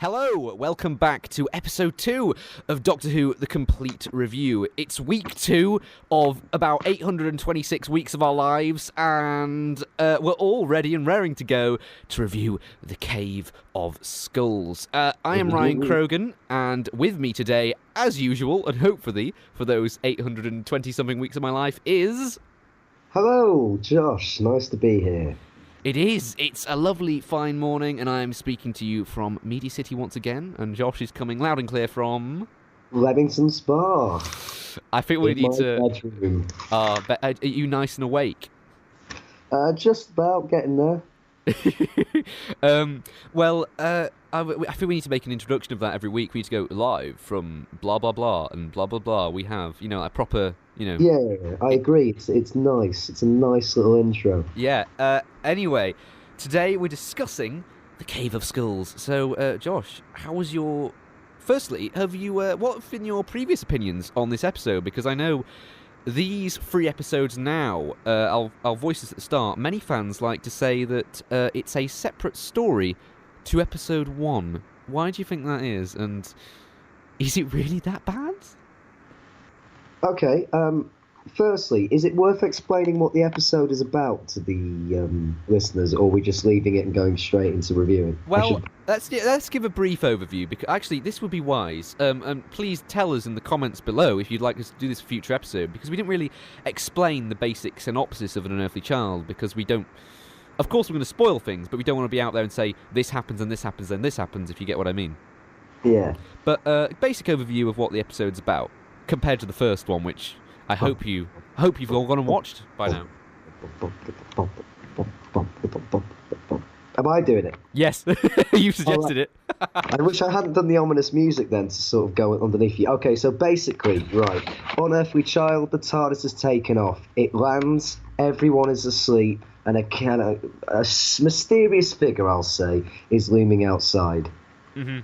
Hello, welcome back to episode 2 of Doctor Who The Complete Review. It's week 2 of about 826 weeks of our lives, and we're all ready and raring to go to review The Cave of Skulls. I am Ryan Croughan, and with me today, as usual, and hopefully for those 820-something weeks of my life, is... Hello, Josh. Nice to be here. It is. It's a lovely, fine morning, and I'm speaking to you from Media City once again, and Josh is coming loud and clear from... Leamington Spa. I think we need to... bedroom. Are you nice and awake? Just about getting there. I think we need to make an introduction of that every week. We need to go live from blah, blah, blah, and blah, blah, blah. We have, a proper... Yeah, I agree. It's nice. It's a nice little intro. Yeah. Anyway, today we're discussing The Cave of Skulls. So, Josh, how was your... Firstly, what have been your previous opinions on this episode? Because I know these 3 episodes now, I'll voice this at the start, many fans like to say that it's a separate story to episode 1. Why do you think that is? And is it really that bad? Okay, firstly, is it worth explaining what the episode is about to the listeners, or are we just leaving it and going straight into reviewing? Well, let's give a brief overview, because actually this would be wise. And please tell us in the comments below if you'd like us to do this future episode, because we didn't really explain the basic synopsis of An Unearthly Child, because we don't... Of course we're going to spoil things, but we don't want to be out there and say, this happens and this happens and this happens, if you get what I mean. Yeah. But basic overview of what the episode's about, compared to the first one, which I hope you've all gone and watched by now. Am I doing it? Yes, you suggested it. I wish I hadn't done the ominous music then to sort of go underneath you. Okay, so basically, right, Unearthly Child, the TARDIS has taken off. It lands, everyone is asleep, and a mysterious figure, I'll say, is looming outside. Mm-hmm.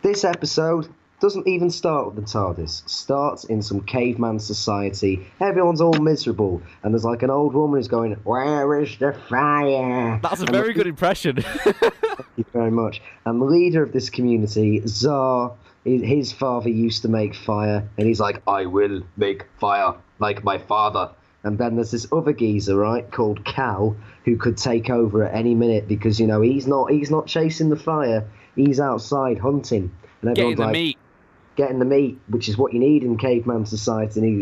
This episode doesn't even start with the TARDIS. Starts in some caveman society. Everyone's all miserable, and there's like an old woman who's going, "Where is the fire?" That's a very good impression. Thank you very much. And the leader of this community, Tsar, his father used to make fire, and he's like, "I will make fire like my father." And then there's this other geezer, right, called Cal, who could take over at any minute because he's not chasing the fire. He's outside hunting. And Getting the meat. Getting the meat, which is what you need in caveman society.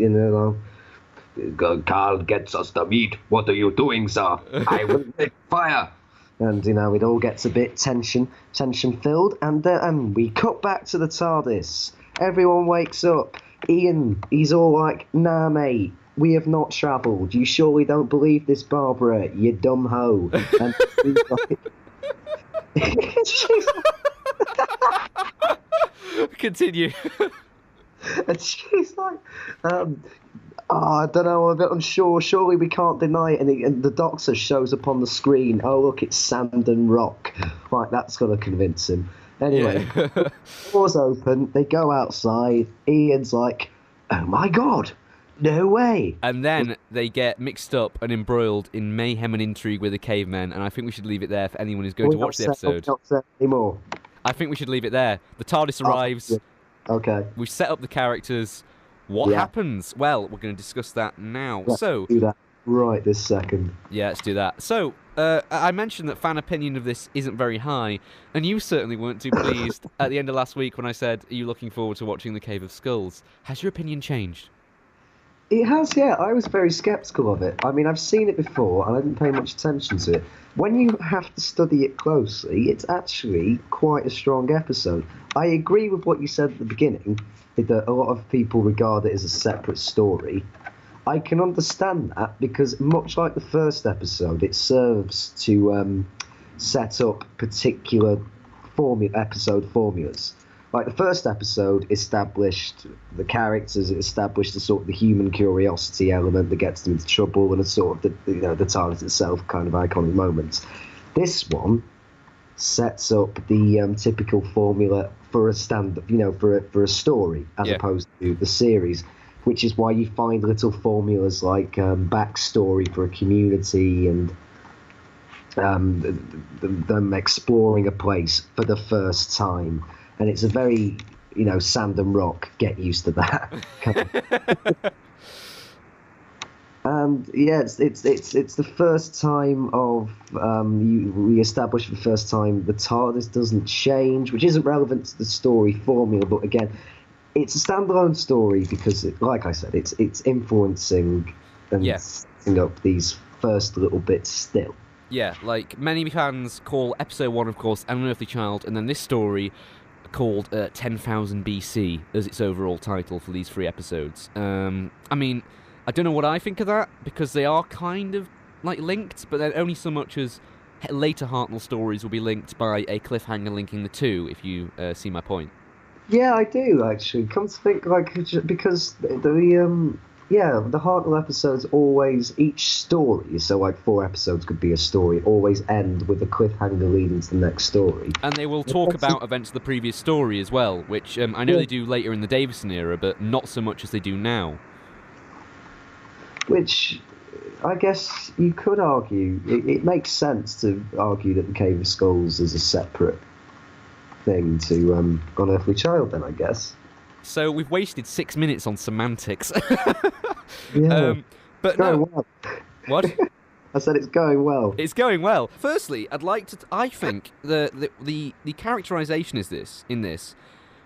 Carl gets us the meat. What are you doing, sir? I will make fire. And, it all gets a bit tension-filled. And we cut back to the TARDIS. Everyone wakes up. Ian, he's all like, "Nah, mate, we have not travelled. You surely don't believe this, Barbara, you dumb hoe." And she's like... Continue. And she's like, I don't know, I'm a bit unsure. Surely we can't deny it. And the doctor shows up on the screen. Oh, look, it's sand and rock. Right, that's going to convince him. Anyway, the doors open. They go outside. Ian's like, "Oh, my God. No way." And then they get mixed up and embroiled in mayhem and intrigue with the cavemen. And I think we should leave it there for anyone who's going to watch the episode. Not set anymore. I think we should leave it there. The TARDIS arrives. Okay. We've set up the characters. What happens? Well, we're going to discuss that now. Let's do that right this second. Yeah, let's do that. So, I mentioned that fan opinion of this isn't very high, and you certainly weren't too pleased at the end of last week when I said, "Are you looking forward to watching The Cave of Skulls?" Has your opinion changed? It has, yeah. I was very sceptical of it. I mean, I've seen it before, and I didn't pay much attention to it. When you have to study it closely, it's actually quite a strong episode. I agree with what you said at the beginning, that a lot of people regard it as a separate story. I can understand that, because much like the first episode, it serves to set up particular episode formulas. Like the first episode established the characters, it established the sort of the human curiosity element that gets them into trouble, and a sort of the TARDIS itself kind of iconic moments. This one sets up the typical formula for a for a story as opposed to the series, which is why you find little formulas like backstory for a community and them exploring a place for the first time, and it's a very, sand and rock. Get used to that. And yeah, it's the first time of we establish for the first time the TARDIS doesn't change, which isn't relevant to the story formula, but again, it's a standalone story because, like I said, it's influencing and setting up these first little bits still. Yeah, like many fans call episode 1, of course, An Unearthly Child, and then this story called 10,000 BC as its overall title for these 3 episodes. I mean, I don't know what I think of that, because they are kind of, like, linked, but then only so much as later Hartnell stories will be linked by a cliffhanger linking the 2, if you see my point. Yeah, I do, actually. Come to think, because the Hartnell episodes always, each story, so like 4 episodes could be a story, always end with a cliffhanger leading to the next story. And they will talk about events of the previous story as well, which I know they do later in the Davison era, but not so much as they do now. Which, I guess you could argue, it makes sense to argue that the Cave of Skulls is a separate thing to Unearthly Child, then, I guess. So we've wasted 6 minutes on semantics. Yeah, but no. Well. What? I said it's going well. It's going well. Firstly, I'd like to. I think the characterization in this,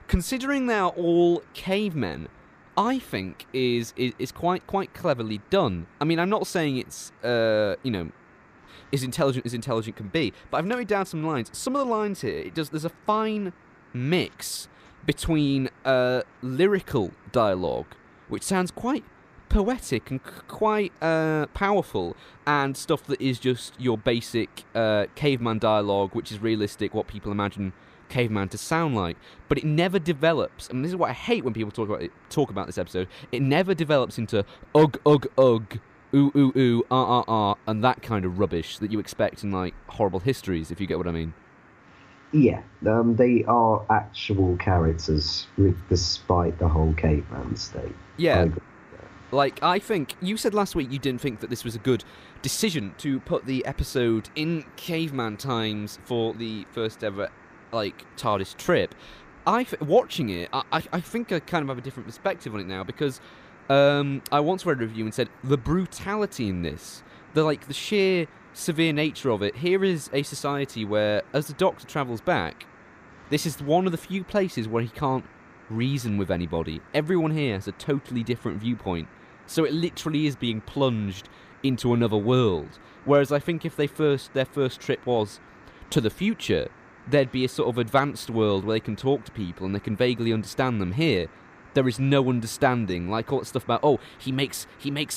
considering they are all cavemen, I think is quite cleverly done. I mean, I'm not saying it's as intelligent can be, but I've noted down some lines. Some of the lines here, there's a fine mix between lyrical dialogue, which sounds quite poetic and quite powerful, and stuff that is just your basic caveman dialogue, which is realistic, what people imagine caveman to sound like. But it never develops, and this is what I hate when people talk about this episode. It never develops into ugh, ooh, ooh, ooh, and that kind of rubbish that you expect in, like, horrible histories, if you get what I mean. Yeah, they are actual characters, despite the whole caveman state. Yeah. Like, I think, you said last week you didn't think that this was a good decision to put the episode in caveman times for the first ever, like, TARDIS trip. Watching it, I think I kind of have a different perspective on it now, because I once read a review and said the brutality in this, the sheer severe nature of it. Here is a society where, as the Doctor travels back, this is one of the few places where he can't reason with anybody. Everyone here has a totally different viewpoint, so it literally is being plunged into another world. Whereas I think if their first trip was to the future, there'd be a sort of advanced world where they can talk to people and they can vaguely understand them. Here, there is no understanding, like all that stuff about, he makes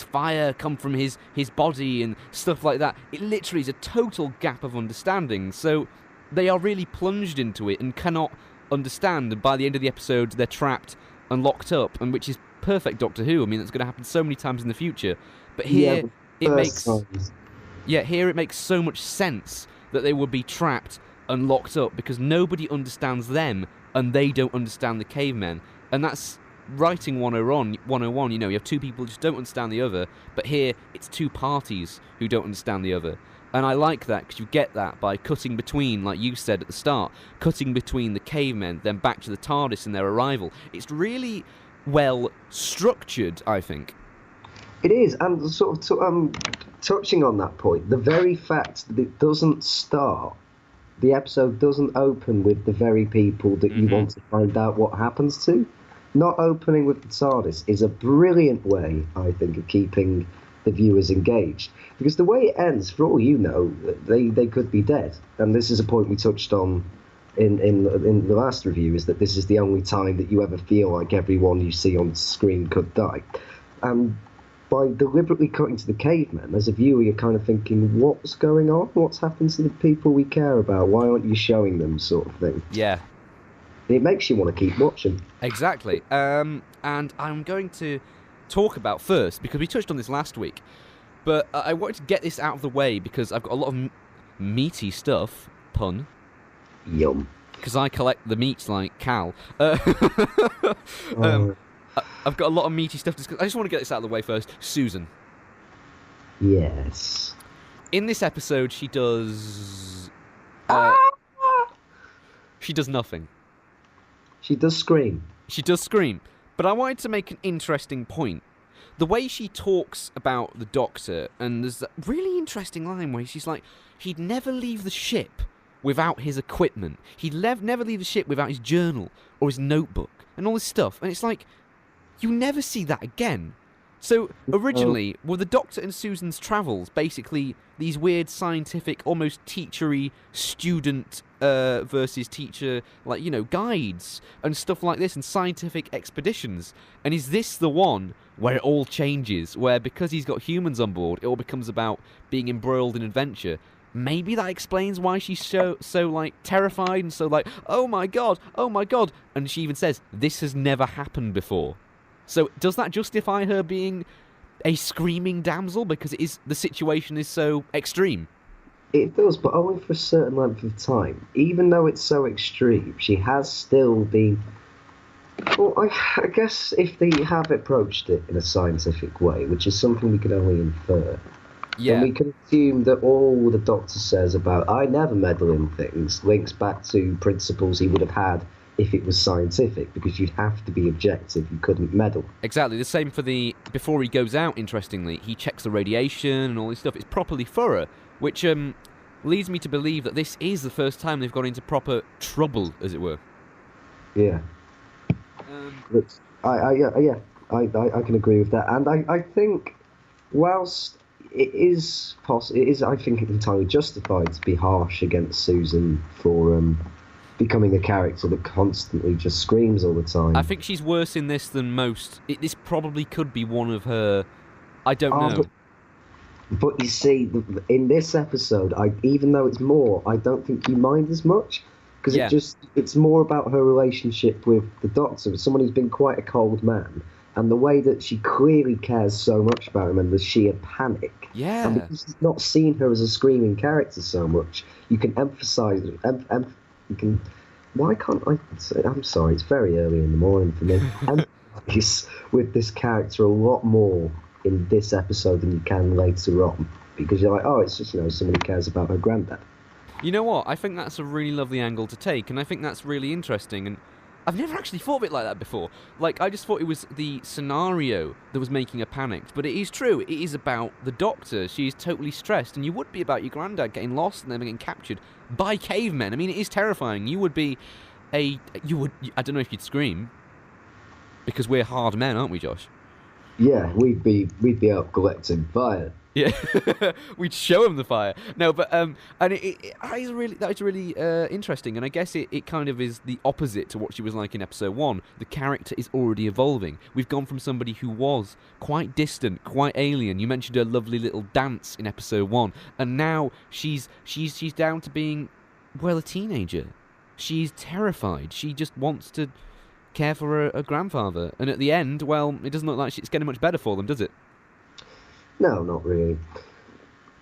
fire come from his body and stuff like that. It literally is a total gap of understanding, so they are really plunged into it and cannot understand, and by the end of the episode they're trapped and locked up, and which is perfect Doctor Who. I mean, that's going to happen so many times in the future, but here it makes so much sense that they would be trapped and locked up because nobody understands them and they don't understand the cavemen. And that's writing 101. You have two people who just don't understand the other, but here it's two parties who don't understand the other. And I like that because you get that by cutting between, like you said at the start, cutting between the cavemen, then back to the TARDIS and their arrival. It's really well structured, I think. It is, and sort of touching on that point, the very fact that it doesn't start, the episode doesn't open with the very people that you want to find out what happens to. Not opening with the TARDIS is a brilliant way, I think, of keeping the viewers engaged. Because the way it ends, for all you know, they could be dead. And this is a point we touched on in the last review, is that this is the only time that you ever feel like everyone you see on screen could die. And by deliberately cutting to the cavemen, as a viewer, you're kind of thinking, what's going on? What's happened to the people we care about? Why aren't you showing them, sort of thing? Yeah. It makes you want to keep watching. Exactly. And I'm going to talk about first, because we touched on this last week, but I wanted to get this out of the way because I've got a lot of meaty stuff, pun. Yum. Because I collect the meats like Cal. I've got a lot of meaty stuff to discuss. I just want to get this out of the way first. Susan. Yes. In this episode, she does she does nothing. She does scream. She does scream. But I wanted to make an interesting point. The way she talks about the Doctor, and there's that really interesting line where she's like, he'd never leave the ship without his equipment. He'd never leave the ship without his journal or his notebook and all this stuff. And it's like, you never see that again. So originally, were the Doctor and Susan's travels basically these weird scientific, almost teachery student versus teacher, like, guides and stuff like this, and scientific expeditions? And is this the one where it all changes, where because he's got humans on board, it all becomes about being embroiled in adventure? Maybe that explains why she's so like terrified and so like, oh my god, and she even says this has never happened before. So does that justify her being a screaming damsel because the situation is so extreme? It does, but only for a certain length of time. Even though it's so extreme, she has still been... Well, I guess if they have approached it in a scientific way, which is something we can only infer, then we can assume that all the Doctor says about I never meddle in things links back to principles he would have had if it was scientific, because you'd have to be objective, you couldn't meddle. Exactly, the same for before he goes out, interestingly, he checks the radiation and all this stuff. It's properly thorough, which leads me to believe that this is the first time they've got into proper trouble, as it were. Yeah. I can agree with that, and I think whilst it is I think entirely justified to be harsh against Susan for becoming a character that constantly just screams all the time. I think she's worse in this than most. This probably could be one of her... I don't know. But you see, in this episode, even though it's more, I don't think you mind as much, because it's more about her relationship with the Doctor, someone who's been quite a cold man, and the way that she clearly cares so much about him and the sheer panic. Yeah. And because you've not seen her as a screaming character so much, you can emphasise... Why can't I say... I'm sorry, it's very early in the morning for me. Empathise with this character a lot more in this episode than you can later on, because you're like, oh, it's just, somebody cares about her granddad. You know what? I think that's a really lovely angle to take, and I think that's really interesting, and I've never actually thought of it like that before. Like, I just thought it was the scenario that was making her panicked, but it is true. It is about the Doctor. She's totally stressed, and you would be about your granddad getting lost and then getting captured by cavemen. I mean, it is terrifying. You would be I don't know if you'd scream, because we're hard men, aren't we, Josh? Yeah, we'd be out collecting fire. Yeah, we'd show him the fire. No, but and that is really interesting, and I guess it kind of is the opposite to what she was like in episode 1. The character is already evolving. We've gone from somebody who was quite distant, quite alien. You mentioned her lovely little dance in episode 1, and now she's down to being, well, a teenager. She's terrified. She just wants to care for her grandfather, and at the end, well, it doesn't look like it's getting much better for them, does it? No, not really.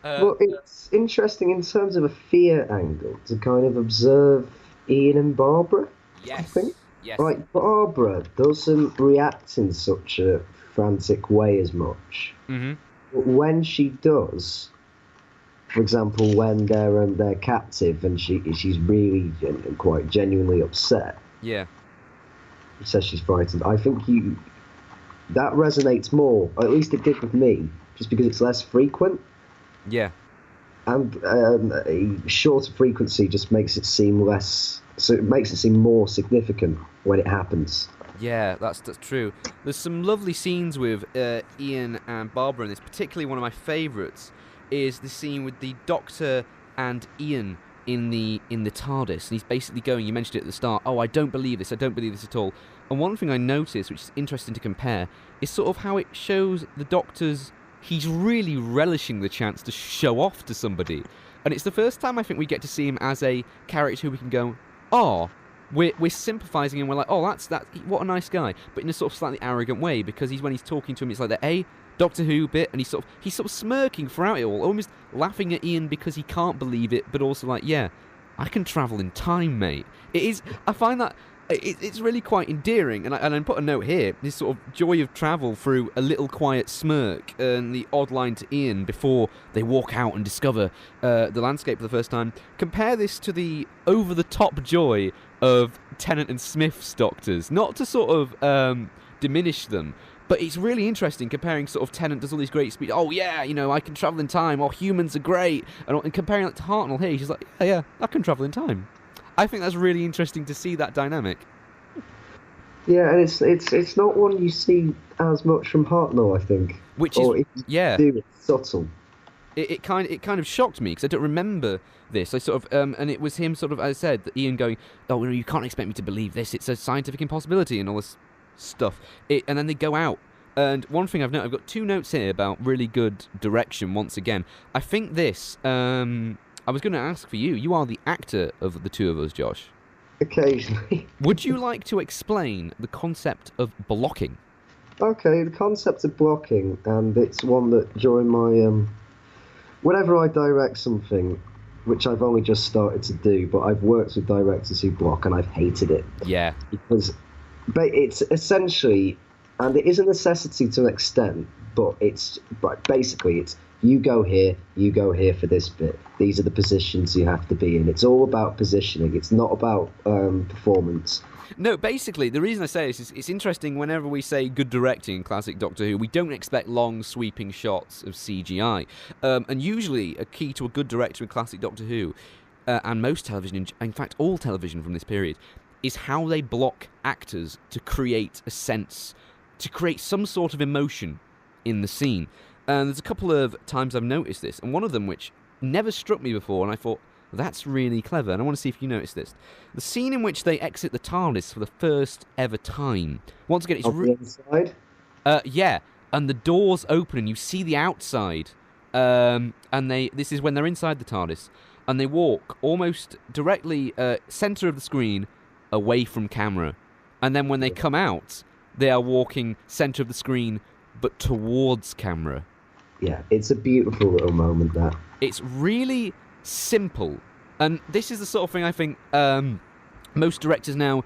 But it's interesting in terms of a fear angle to kind of observe Ian and Barbara. Yes. I think. Yes. Like, Barbara doesn't react in such a frantic way as much. Mm-hmm. But when she does, for example, when they're captive and she's really quite genuinely upset. Yeah. She says she's frightened. I think that resonates more, or at least it did with me, just because it's less frequent. Yeah. And a shorter frequency just makes it seem less... So it makes it seem more significant when it happens. Yeah, that's true. There's some lovely scenes with Ian and Barbara in this. Particularly one of my favourites is the scene with the Doctor and Ian in the TARDIS. And he's basically going, you mentioned it at the start, oh, I don't believe this at all. And one thing I noticed, which is interesting to compare, is sort of how it shows the Doctor's... He's really relishing the chance to show off to somebody. And it's the first time I think we get to see him as a character who we can go, oh, we're sympathising and we're like, oh, that's what a nice guy. But in a sort of slightly arrogant way, because when he's talking to him, it's like the Doctor Who bit, and he's sort of smirking throughout it all, almost laughing at Ian because he can't believe it, but also like, yeah, I can travel in time, mate. It is... I find that it's really quite endearing, and I put a note here, this sort of joy of travel through a little quiet smirk and the odd line to Ian before they walk out and discover the landscape for the first time. Compare this to the over-the-top joy of Tennant and Smith's doctors, not to sort of diminish them, but it's really interesting comparing sort of Tennant does all these great speech. Oh yeah, I can travel in time. Oh, humans are great. And comparing that to Hartnell here, she's like, yeah, I can travel in time. I think that's really interesting to see that dynamic. Yeah, and it's not one you see as much from Hartnell, I think. Which or is if you yeah, do, it's subtle. It kind of shocked me because I don't remember this. I sort of and it was him sort of, as I said, Ian going, oh, you can't expect me to believe this. It's a scientific impossibility and all this stuff. And then they go out. And one thing I've got 2 notes here about really good direction. Once again, I think this. I was going to ask for you. You are the actor of the 2 of us, Josh. Occasionally. Would you like to explain the concept of blocking? Okay, the concept of blocking, and it's one that during my whenever I direct something, which I've only just started to do, but I've worked with directors who block, and I've hated it. Yeah. Because it's essentially, and it is a necessity to an extent, but basically it's you go here for this bit. These are the positions you have to be in. It's all about positioning. It's not about performance. No, basically, the reason I say this is it's interesting whenever we say good directing in classic Doctor Who, we don't expect long, sweeping shots of CGI. And usually, a key to a good director in classic Doctor Who, and most television, in fact, all television from this period, is how they block actors to create a sense, to create some sort of emotion in the scene. And there's a couple of times I've noticed this, and one of them which never struck me before, and I thought, that's really clever, and I want to see if you noticed this. The scene in which they exit the TARDIS for the first ever time. Once again, it's the inside? Yeah, and the doors open and you see the outside. And this is when they're inside the TARDIS, and they walk almost directly centre of the screen away from camera. And then when they come out, they are walking centre of the screen but towards camera. Yeah, it's a beautiful little moment, that. It's really simple, and this is the sort of thing I think most directors now,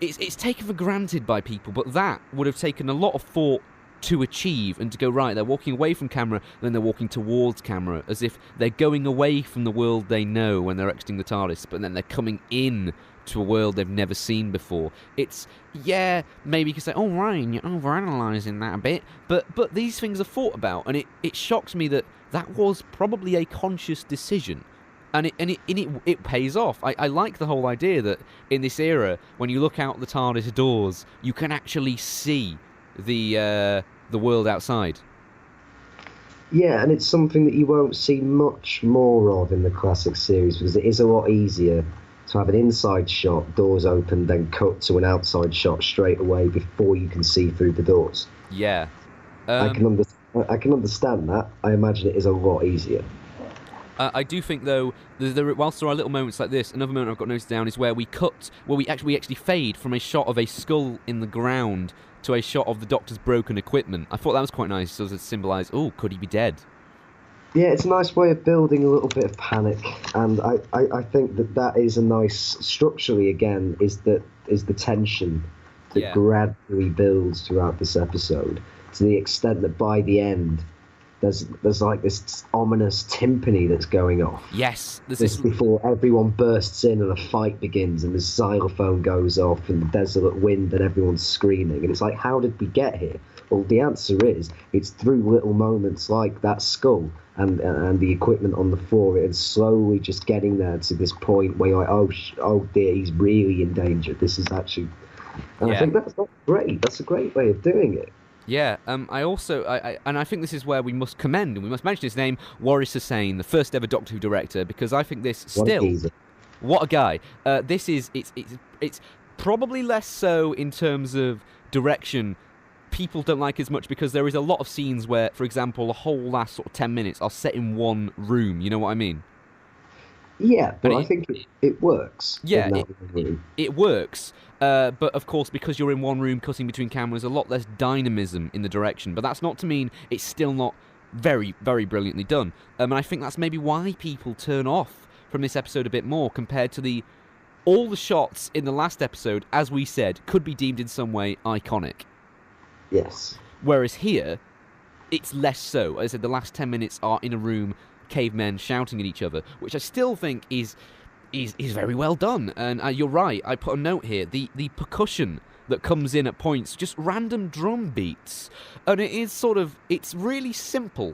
it's taken for granted by people, but that would have taken a lot of thought to achieve, and to go, right, they're walking away from camera, then they're walking towards camera, as if they're going away from the world they know when they're exiting the TARDIS, but then they're coming in to a world they've never seen before. It's, yeah, maybe you could say, oh, Ryan, you're overanalyzing that a bit, but these things are thought about, and it shocks me that was probably a conscious decision, and it pays off. I like the whole idea that in this era, when you look out the TARDIS doors, you can actually see the world outside. Yeah, and it's something that you won't see much more of in the classic series, because it is a lot easier to have an inside shot, doors open, then cut to an outside shot straight away before you can see through the doors. Yeah. I can understand that. I imagine it is a lot easier. I do think, though, whilst there are little moments like this, another moment I've got noted down is where we actually fade from a shot of a skull in the ground to a shot of the Doctor's broken equipment. I thought that was quite nice, so to symbolise, oh, could he be dead? Yeah, it's a nice way of building a little bit of panic, and I think that is a nice, structurally again, is the tension that gradually builds throughout this episode, to the extent that by the end there's like this ominous timpani that's going off. Yes, this is before everyone bursts in and a fight begins, and the xylophone goes off and the desolate wind and everyone's screaming, and it's like, how did we get here? Well, the answer is it's through little moments like that skull and the equipment on the floor, and slowly just getting there to this point where you're like, oh dear, he's really in danger. This is actually, and I think that's great. That's a great way of doing it. Yeah, I think this is where we must commend, and we must mention his name, Waris Hussain, the first ever Doctor Who director, because I think this what a guy. It's probably less so in terms of direction. People don't like as much because there is a lot of scenes where, for example, the whole last sort of 10 minutes are set in one room. You know what I mean? Yeah, but I think it works. Yeah, it works. But of course, because you're in one room cutting between cameras, a lot less dynamism in the direction. But that's not to mean it's still not very, very brilliantly done. And I think that's maybe why people turn off from this episode a bit more compared to the all the shots in the last episode, as we said, could be deemed in some way iconic. Yes. Whereas here, it's less so. As I said, the last 10 minutes are in a room, cavemen shouting at each other, which I still think is very well done. And you're right, I put a note here. The percussion that comes in at points, just random drum beats. And it is it's really simple.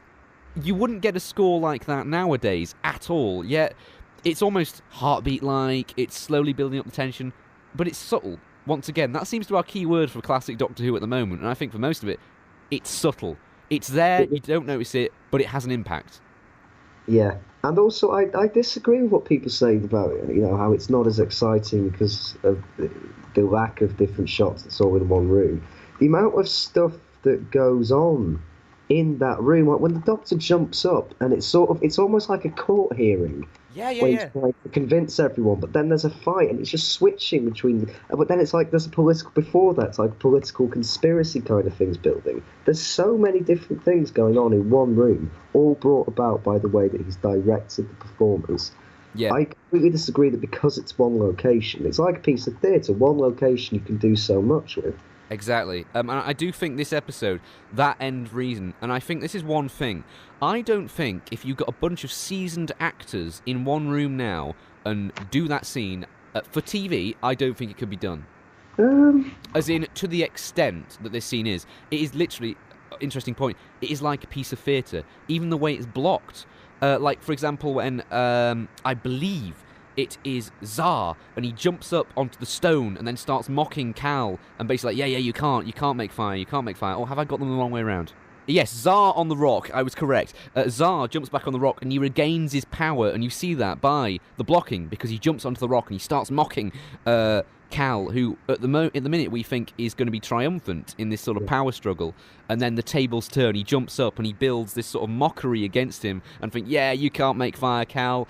You wouldn't get a score like that nowadays at all, yet it's almost heartbeat-like, it's slowly building up the tension, but it's subtle. Once again, that seems to be our key word for classic Doctor Who at the moment, and I think for most of it, it's subtle. It's there, you don't notice it, but it has an impact. Yeah, and also I disagree with what people say about it, how it's not as exciting because of the lack of different shots that's all in one room. The amount of stuff that goes on in that room, like when the Doctor jumps up, and it's almost like a court hearing. Yeah. He's trying to convince everyone, but then there's a fight, and it's just switching between. But then it's like there's a political before that. It's like political conspiracy kind of things building. There's so many different things going on in one room, all brought about by the way that he's directed the performers. Yeah. I completely disagree that because it's one location, it's like a piece of theatre. One location you can do so much with. Exactly. And I do think this episode, that end reason, and I think this is one thing. I don't think if you got a bunch of seasoned actors in one room now and do that scene, for TV, I don't think it could be done. As in, to the extent that this scene is, it is literally, interesting point, it is like a piece of theatre. Even the way it's blocked. Like, for example, when, I believe it is Tsar, and he jumps up onto the stone and then starts mocking Cal, and basically like, yeah, you can't make fire, or have I got them the wrong way around? Yes, Tsar on the rock, I was correct. Tsar jumps back on the rock and he regains his power, and you see that by the blocking, because he jumps onto the rock and he starts mocking Cal, who at the minute we think is going to be triumphant in this sort of power struggle, and then the tables turn, he jumps up and he builds this sort of mockery against him, and think, yeah, you can't make fire, Cal.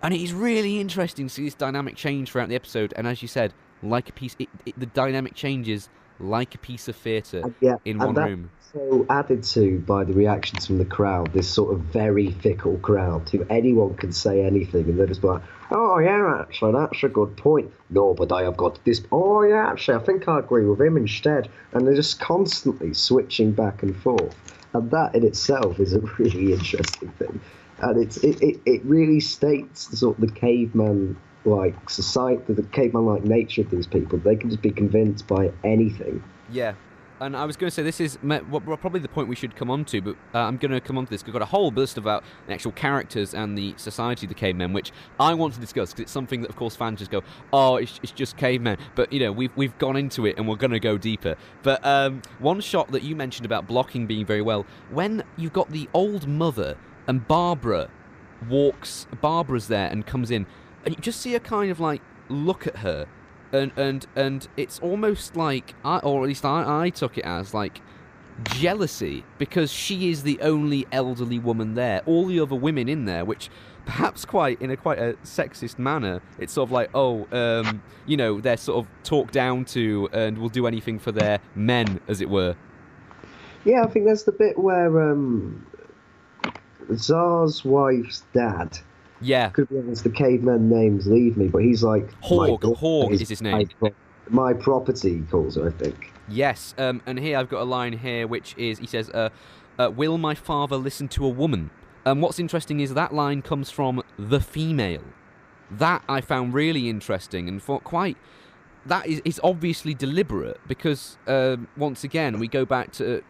And it is really interesting to see this dynamic change throughout the episode. And as you said, like a piece, the dynamic changes like a piece of theatre in one room. So added to by the reactions from the crowd, this sort of very fickle crowd, who anyone can say anything, and they're just like, oh yeah, actually, that's a good point. No, but I have got this. Oh yeah, actually, I think I agree with him instead. And they're just constantly switching back and forth. And that in itself is a really interesting thing. And it really states the sort of the caveman-like society, the caveman-like nature of these people. They can just be convinced by anything. Yeah, and I was going to say this is probably the point we should come on to, but I'm going to come on to this. We've got a whole list about the actual characters and the society of the cavemen, which I want to discuss, because it's something that, of course, fans just go, oh, it's just cavemen. But, we've gone into it, and we're going to go deeper. But one shot that you mentioned about blocking being very well, when you've got the old mother and Barbara's there and comes in, and you just see her kind of like look at her, and it's almost like, or at least I took it as like jealousy, because she is the only elderly woman there. All the other women in there, which perhaps in quite a sexist manner, it's sort of like, they're sort of talked down to and will do anything for their men, as it were. Yeah, I think there's the bit where Tsar's wife's dad. Yeah. Could be honest, the caveman names leave me, but he's like... Hawg is his name. My property, he calls her, I think. Yes, and here I've got a line here, which is, he says, will my father listen to a woman? And what's interesting is that line comes from the female. That I found really interesting, and thought that is obviously deliberate, because, once again, we go back to...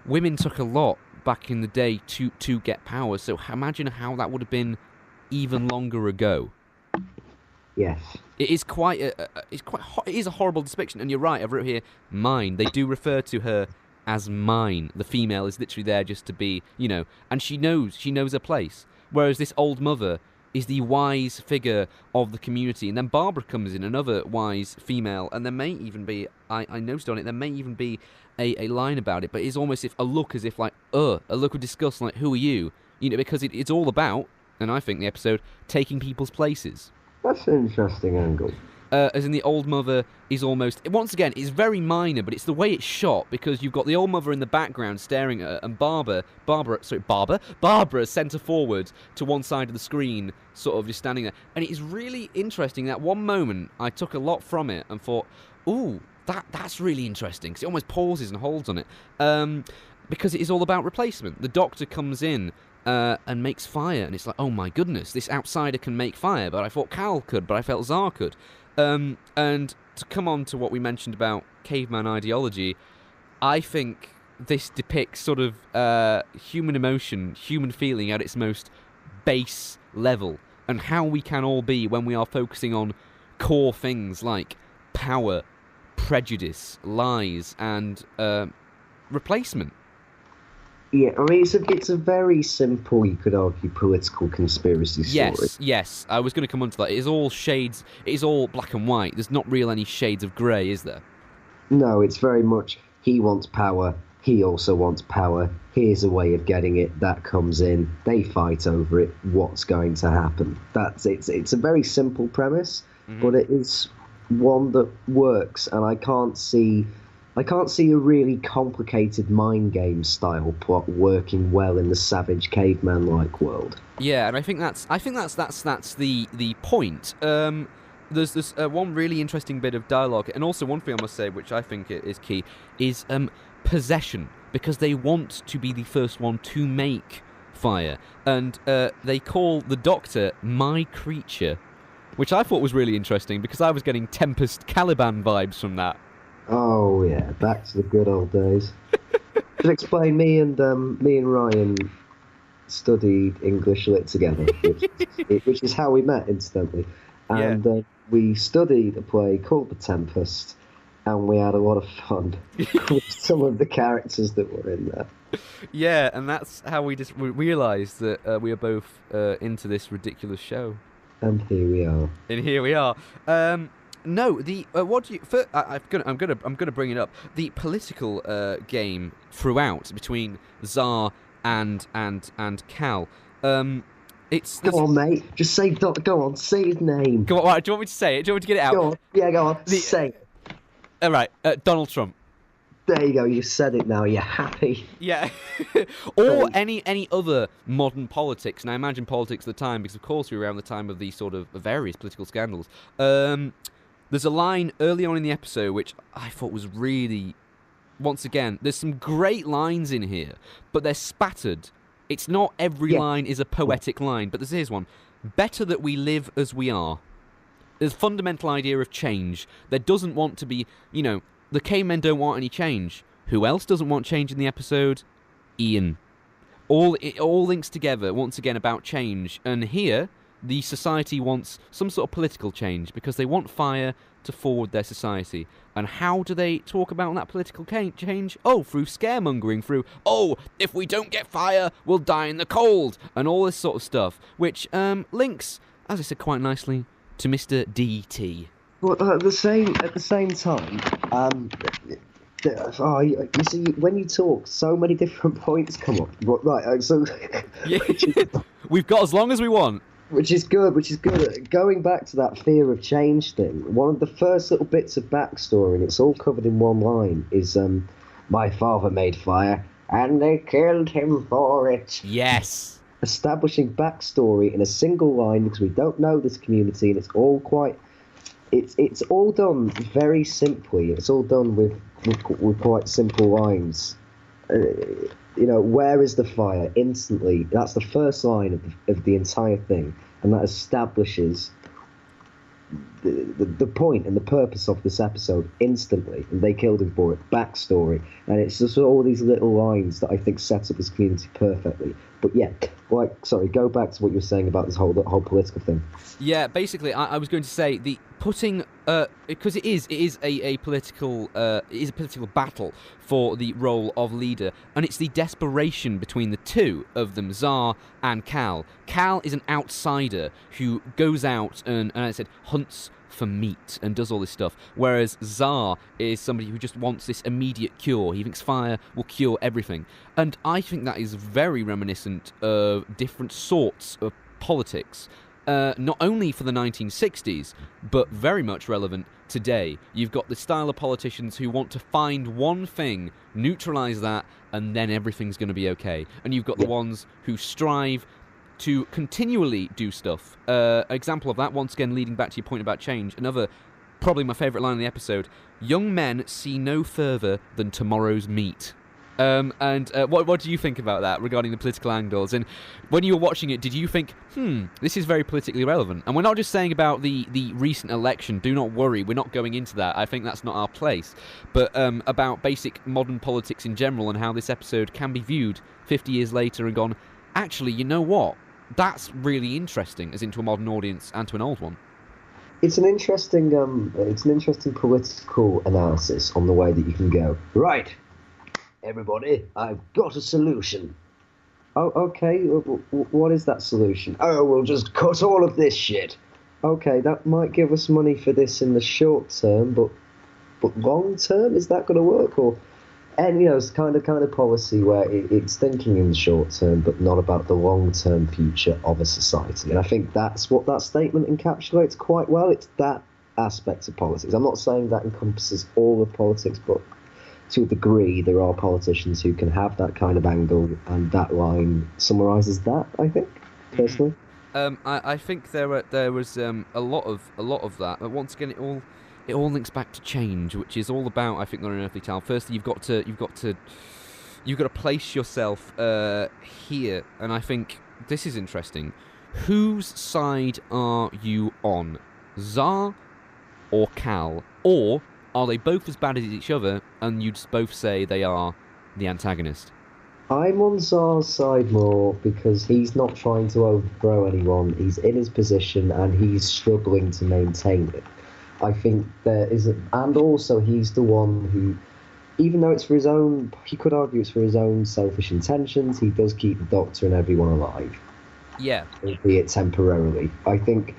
women took a lot back in the day to get power, so imagine how that would have been even longer ago. Yes. It is it is a horrible depiction, and you're right, I've wrote here, mine. They do refer to her as mine. The female is literally there just to be, and she knows her place. Whereas this old mother is the wise figure of the community. And then Barbara comes in, another wise female, and there may even be, I noticed on it, there may even be a line about it, but it's almost a look of disgust, like, who are you? Because it's all about, and I think the episode, taking people's places. That's an interesting angle. As in the old mother is almost... Once again, it's very minor, but it's the way it's shot, because you've got the old mother in the background staring at her, and Barbara centre forward to one side of the screen, sort of just standing there. And it's really interesting. That one moment, I took a lot from it and thought, ooh, that's really interesting, because it almost pauses and holds on it. Because it is all about replacement. The Doctor comes in and makes fire, and it's like, oh my goodness, this outsider can make fire, but I thought Cal could, but I felt Zar could. And to come on to what we mentioned about caveman ideology, I think this depicts sort of human emotion, human feeling at its most base level, and how we can all be when we are focusing on core things like power, prejudice, lies, and replacement. Yeah, I mean, it's a very simple, you could argue, political conspiracy story. Yes, I was going to come on to that. It is all shades, it is all black and white. There's not really any shades of grey, is there? No, it's very much, he wants power, he also wants power, here's a way of getting it, that comes in, they fight over it, what's going to happen? It's a very simple premise, but it is one that works, and I can't see a really complicated mind game style plot working well in the savage caveman-like world. Yeah, and I think that's the point. There's one really interesting bit of dialogue, and also one thing I must say, which I think is key, is possession, because they want to be the first one to make fire, and they call the Doctor my creature, which I thought was really interesting, because I was getting Tempest Caliban vibes from that. Oh yeah, back to the good old days. Should explain, me and Ryan studied English lit together, which is how we met, incidentally. And we studied a play called The Tempest, and we had a lot of fun with some of the characters that were in there. Yeah, and that's how we just realised that we are both into this ridiculous show. And here we are. No, what do you? I'm gonna bring it up. The political game throughout between Zar and Cal. It's go on, mate. Just say go on. Say his name. Go on. Right, do you want me to say it? Do you want me to get it out? Go on. Yeah, go on. Say it. All right. Donald Trump. There you go. You said it now. You're happy. Yeah. Or any other modern politics, and I imagine politics at the time, because of course we were around the time of these sort of various political scandals. There's a line early on in the episode which I thought was really... Once again, there's some great lines in here, but they're spattered. It's not every line is a poetic line, but here's one. Better that we live as we are. There's a fundamental idea of change. There doesn't want to be... the cavemen don't want any change. Who else doesn't want change in the episode? Ian. It all links together, once again, about change. And here... the society wants some sort of political change, because they want fire to forward their society. And how do they talk about that political change? Oh, through scaremongering, through, if we don't get fire, we'll die in the cold, and all this sort of stuff, which links, as I said quite nicely, to Mr. D.T. Well, at the same time, you see, when you talk, so many different points come up. Right, so... Yeah. We've got as long as we want. Which is good. Going back to that fear of change thing, one of the first little bits of backstory, and it's all covered in one line, is my father made fire, and they killed him for it. Yes. Establishing backstory in a single line, because we don't know this community, and it's all quite... It's all done very simply. It's all done with quite simple lines. Where is the fire? Instantly. That's the first line of the entire thing, and that establishes the point and the purpose of this episode instantly. And they killed him for it. Backstory, and it's just all these little lines that I think set up this community perfectly. But yeah, go back to what you were saying about this whole political thing. Yeah, basically, I was going to say the putting because it is a political battle for the role of leader, and it's the desperation between the two of them, Zar and Cal. Cal is an outsider who goes out and I said hunts for meat and does all this stuff, whereas Zar is somebody who just wants this immediate cure. He thinks fire will cure everything, and I think that is very reminiscent of different sorts of politics. not only for the 1960s, but very much relevant today. You've got the style of politicians who want to find one thing, neutralise that, and then everything's going to be okay. And you've got the ones who strive to continually do stuff. Example of that, once again, leading back to your point about change, another, probably my favourite line in the episode, young men see no further than tomorrow's meat. What do you think about that regarding the political angles? And when you were watching it, did you think, this is very politically relevant? And we're not just saying about the recent election. Do not worry, we're not going into that. I think that's not our place. But about basic modern politics in general and how this episode can be viewed 50 years later and gone, actually, you know what? That's really interesting, as into a modern audience and to an old one. It's an interesting political analysis on the way that you can go, right, everybody, I've got a solution. Oh, okay, what is that solution? Oh, we'll just cut all of this shit. Okay, that might give us money for this in the short term, but long term, is that going to work? And it's kind of policy where it's thinking in the short term, but not about the long term future of a society. And I think that's what that statement encapsulates quite well. It's that aspect of politics. I'm not saying that encompasses all of politics, but to a degree, there are politicians who can have that kind of angle, and that line summarises that, I think, personally. I think there was a lot of that. But once again, it all links back to change, which is all about, I think, the unearthly tale. Firstly, you've got to place yourself here, and I think this is interesting. Whose side are you on, Zar or Cal, or are they both as bad as each other, and you'd both say they are the antagonist? I'm on Zar's side more because he's not trying to overthrow anyone. He's in his position and he's struggling to maintain it. I think there is, and also he's the one who, even though it's for his own, he could argue it's for his own selfish intentions, he does keep the Doctor and everyone alive. Yeah. Albeit temporarily. I think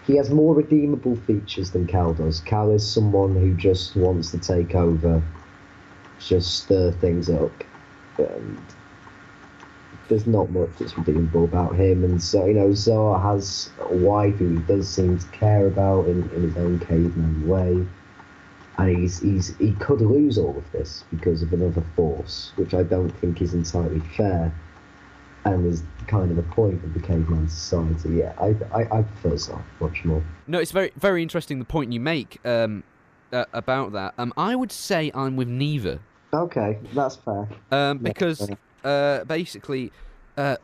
he has more redeemable features than Cal does. Cal is someone who just wants to take over, just stir things up. And there's not much that's redeemable about him. And so, Zar has a wife who he does seem to care about in his own caveman way. And he could lose all of this because of another force, which I don't think is entirely fair. And is kind of the point of the caveman society. Yeah, I prefer Zar much more. No, it's very, very interesting the point you make about that. I would say I'm with neither. Okay, that's fair. Because basically,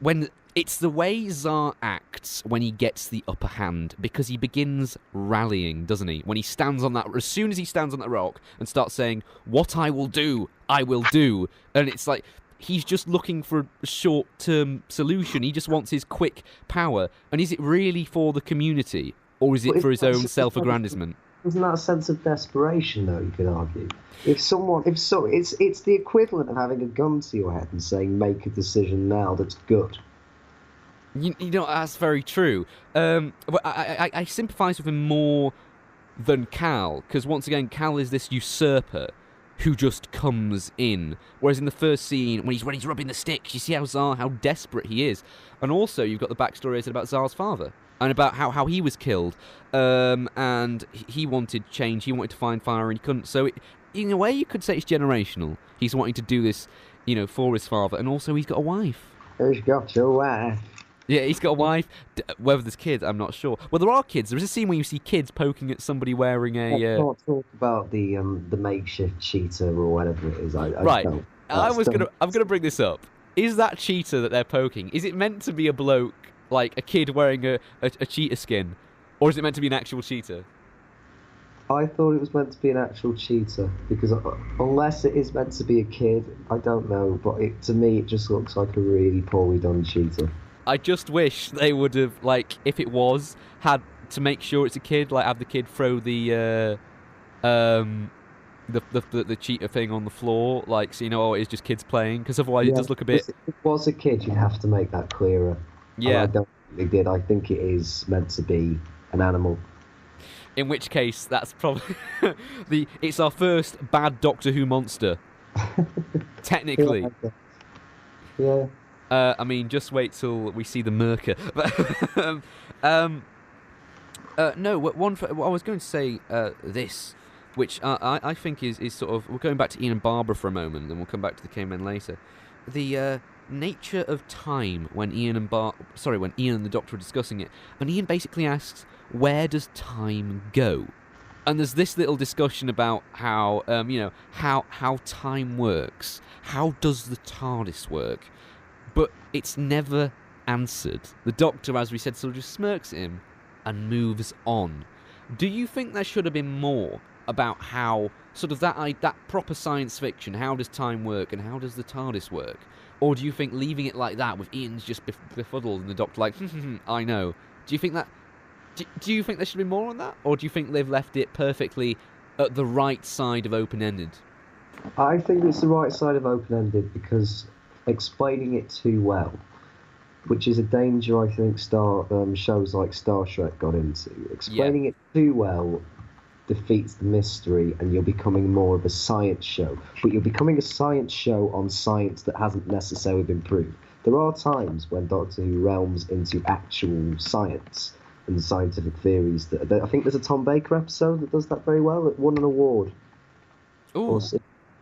when it's the way Zar acts when he gets the upper hand, because he begins rallying, doesn't he? When he stands on that, as soon as he stands on that rock and starts saying, "What I will do, I will do," and it's like, he's just looking for a short-term solution. He just wants his quick power. And is it really for the community, or is it for his own self-aggrandizement? Isn't that a sense of desperation, though, you could argue? It's the equivalent of having a gun to your head and saying, make a decision now that's good. You know, that's very true. But I sympathise with him more than Cal, because once again, Cal is this usurper who just comes in. Whereas in the first scene, when he's rubbing the sticks, you see how desperate he is. And also, you've got the backstory I said about Zar's father, and about how he was killed. And he wanted change, he wanted to find fire, and he couldn't. So in a way, you could say it's generational. He's wanting to do this, for his father. And also, he's got a wife. He's got a wife. Yeah, he's got a wife. Whether there's kids, I'm not sure. Well, there are kids. There's a scene where you see kids poking at somebody wearing a... Let's not talk about the makeshift cheetah or whatever it is. Right. I'm gonna bring this up. Is that cheetah that they're poking, is it meant to be a bloke, like a kid wearing a cheetah skin? Or is it meant to be an actual cheetah? I thought it was meant to be an actual cheetah, because unless it is meant to be a kid, I don't know, but to me it just looks like a really poorly done cheetah. I just wish they would have, if it was, had to make sure it's a kid, have the kid throw the cheetah thing on the floor, so it's just kids playing, because otherwise it does look a bit... If it was a kid, you'd have to make that clearer. Yeah. And I don't think they did. I think it is meant to be an animal. In which case, that's probably... it's our first bad Doctor Who monster. Technically. Yeah. Just wait till we see the Merker. No, what I was going to say this, which I think is sort of... We're going back to Ian and Barbara for a moment, and then we'll come back to the cavemen later. The nature of time when Ian and the Doctor are discussing it, and Ian basically asks, where does time go? And there's this little discussion about how, how time works. How does the TARDIS work? But it's never answered. The Doctor, as we said, sort of just smirks at him and moves on. Do you think there should have been more about how, sort of that proper science fiction, how does time work and how does the TARDIS work? Or do you think leaving it like that, with Ian's just befuddled and the Doctor like, I know. Do you think that... Do you think there should be more on that? Or do you think they've left it perfectly at the right side of open-ended? I think it's the right side of open-ended because explaining it too well, which is a danger I think shows like Star Trek got into. Explaining it too well defeats the mystery and you're becoming more of a science show. But you're becoming a science show on science that hasn't necessarily been proved. There are times when Doctor Who realms into actual science and scientific theories. I think there's a Tom Baker episode that does that very well. It won an award. Ooh. Or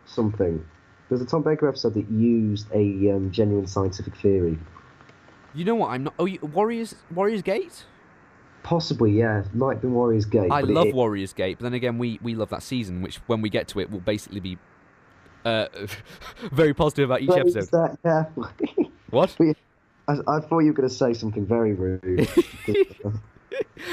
something. There's a Tom Baker episode that used a genuine scientific theory. You know what? I'm not... Oh, Warriors Gate? Possibly, yeah. Might be Warriors Gate. I love Warriors Gate, but then again, we love that season, which when we get to it will basically be very positive about each episode. That, yeah. What? I thought you were going to say something very rude.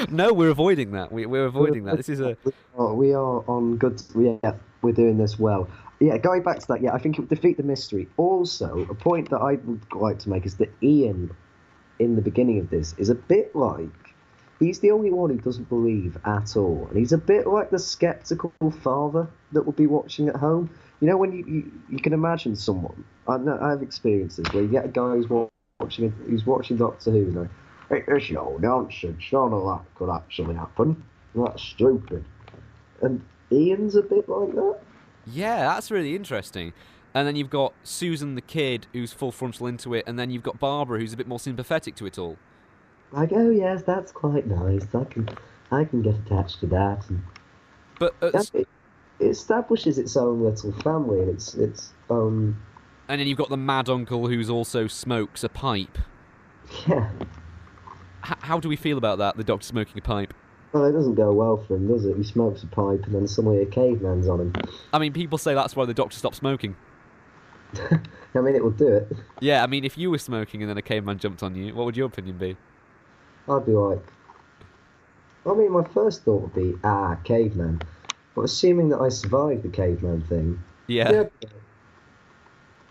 No, we're avoiding that. We're avoiding that. This is a... We are on good... Yeah, we're doing this well. Yeah, going back to that, yeah, I think it would defeat the mystery. Also, a point that I would like to make is that Ian, in the beginning of this, is a bit like... He's the only one who doesn't believe at all. And he's a bit like the sceptical father that would be watching at home. You know, when you can imagine someone... I've experienced this, where you get a guy who's watching Doctor Who, and like, it's no nonsense, none of that could actually happen. That's stupid. And Ian's a bit like that. Yeah, that's really interesting. And then you've got Susan the kid, who's full frontal into it, and then you've got Barbara, who's a bit more sympathetic to it all. Like, oh yes, that's quite nice. I can get attached to that. But it establishes its own little family and its own. And then you've got the mad uncle who's also smokes a pipe. Yeah. How do we feel about that? The Doctor smoking a pipe. Well, it doesn't go well for him, does it? He smokes a pipe and then suddenly a caveman's on him. I mean, people say that's why the Doctor stopped smoking. I mean, it will do it. Yeah, I mean, if you were smoking and then a caveman jumped on you, what would your opinion be? I'd be like... I mean, my first thought would be, caveman. But assuming that I survived the caveman thing... Yeah.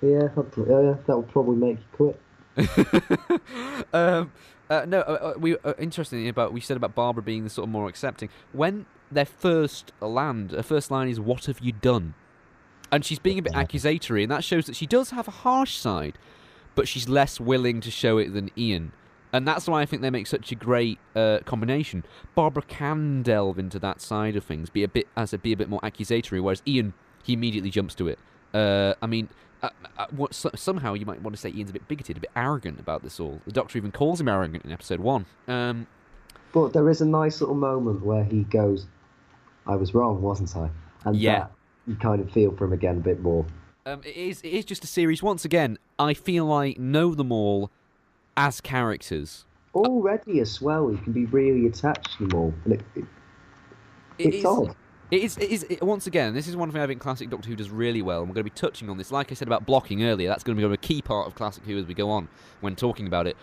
Yeah, that would probably make you quit. Interestingly, we said about Barbara being the sort of more accepting. When their first line is, "What have you done?" And she's being a bit accusatory, and that shows that she does have a harsh side, but she's less willing to show it than Ian. And that's why I think they make such a great combination. Barbara can delve into that side of things, be a bit more accusatory, whereas Ian, he immediately jumps to it. Somehow you might want to say Ian's a bit bigoted, a bit arrogant about this all. The Doctor even calls him arrogant in episode 1. But there is a nice little moment where he goes, "I was wrong, wasn't I?" And that you kind of feel for him again a bit more. It is just a series. Once again, I feel I know them all as characters. Already as well, you can be really attached to them all. And it's odd. It is, once again, this is one thing I think Classic Doctor Who does really well, and we're going to be touching on this. Like I said about blocking earlier, that's going to be a key part of Classic Who as we go on when talking about it.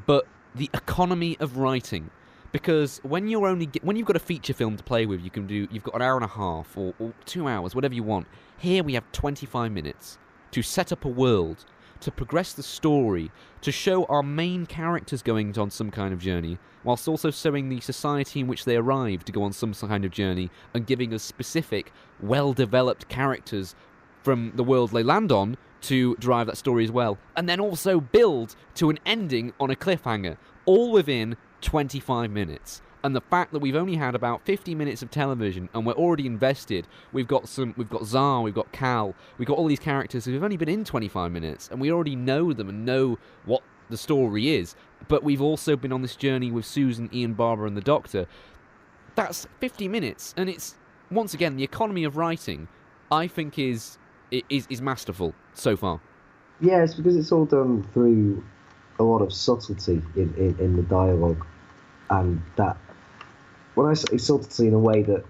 But the economy of writing, because when you've got a feature film to play with, you've got an hour and a half or 2 hours, whatever you want. Here we have 25 minutes to set up a world, to progress the story, to show our main characters going on some kind of journey, whilst also showing the society in which they arrive to go on some kind of journey, and giving us specific, well-developed characters from the world they land on to drive that story as well. And then also build to an ending on a cliffhanger, all within 25 minutes. And the fact that we've only had about 50 minutes of television and we're already invested, we've got Zar, we've got Cal, we've got all these characters who've only been in 25 minutes, and we already know them and know what the story is. But we've also been on this journey with Susan, Ian, Barbara and the Doctor. That's 50 minutes, and it's, once again, the economy of writing, I think, is masterful so far. Yeah, it's because it's all done through a lot of subtlety in the dialogue, and that when I say subtlety in a way that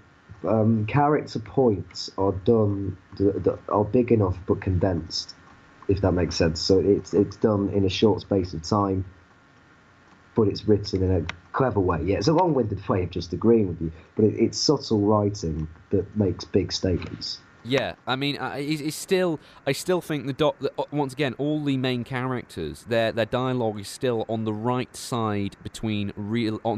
character points are done that are big enough but condensed, if that makes sense. So it's done in a short space of time, but it's written in a clever way. Yeah, it's a long-winded way of just agreeing with you, but it's subtle writing that makes big statements. Yeah, I mean, I still think once again, all the main characters, their dialogue is still on the right side between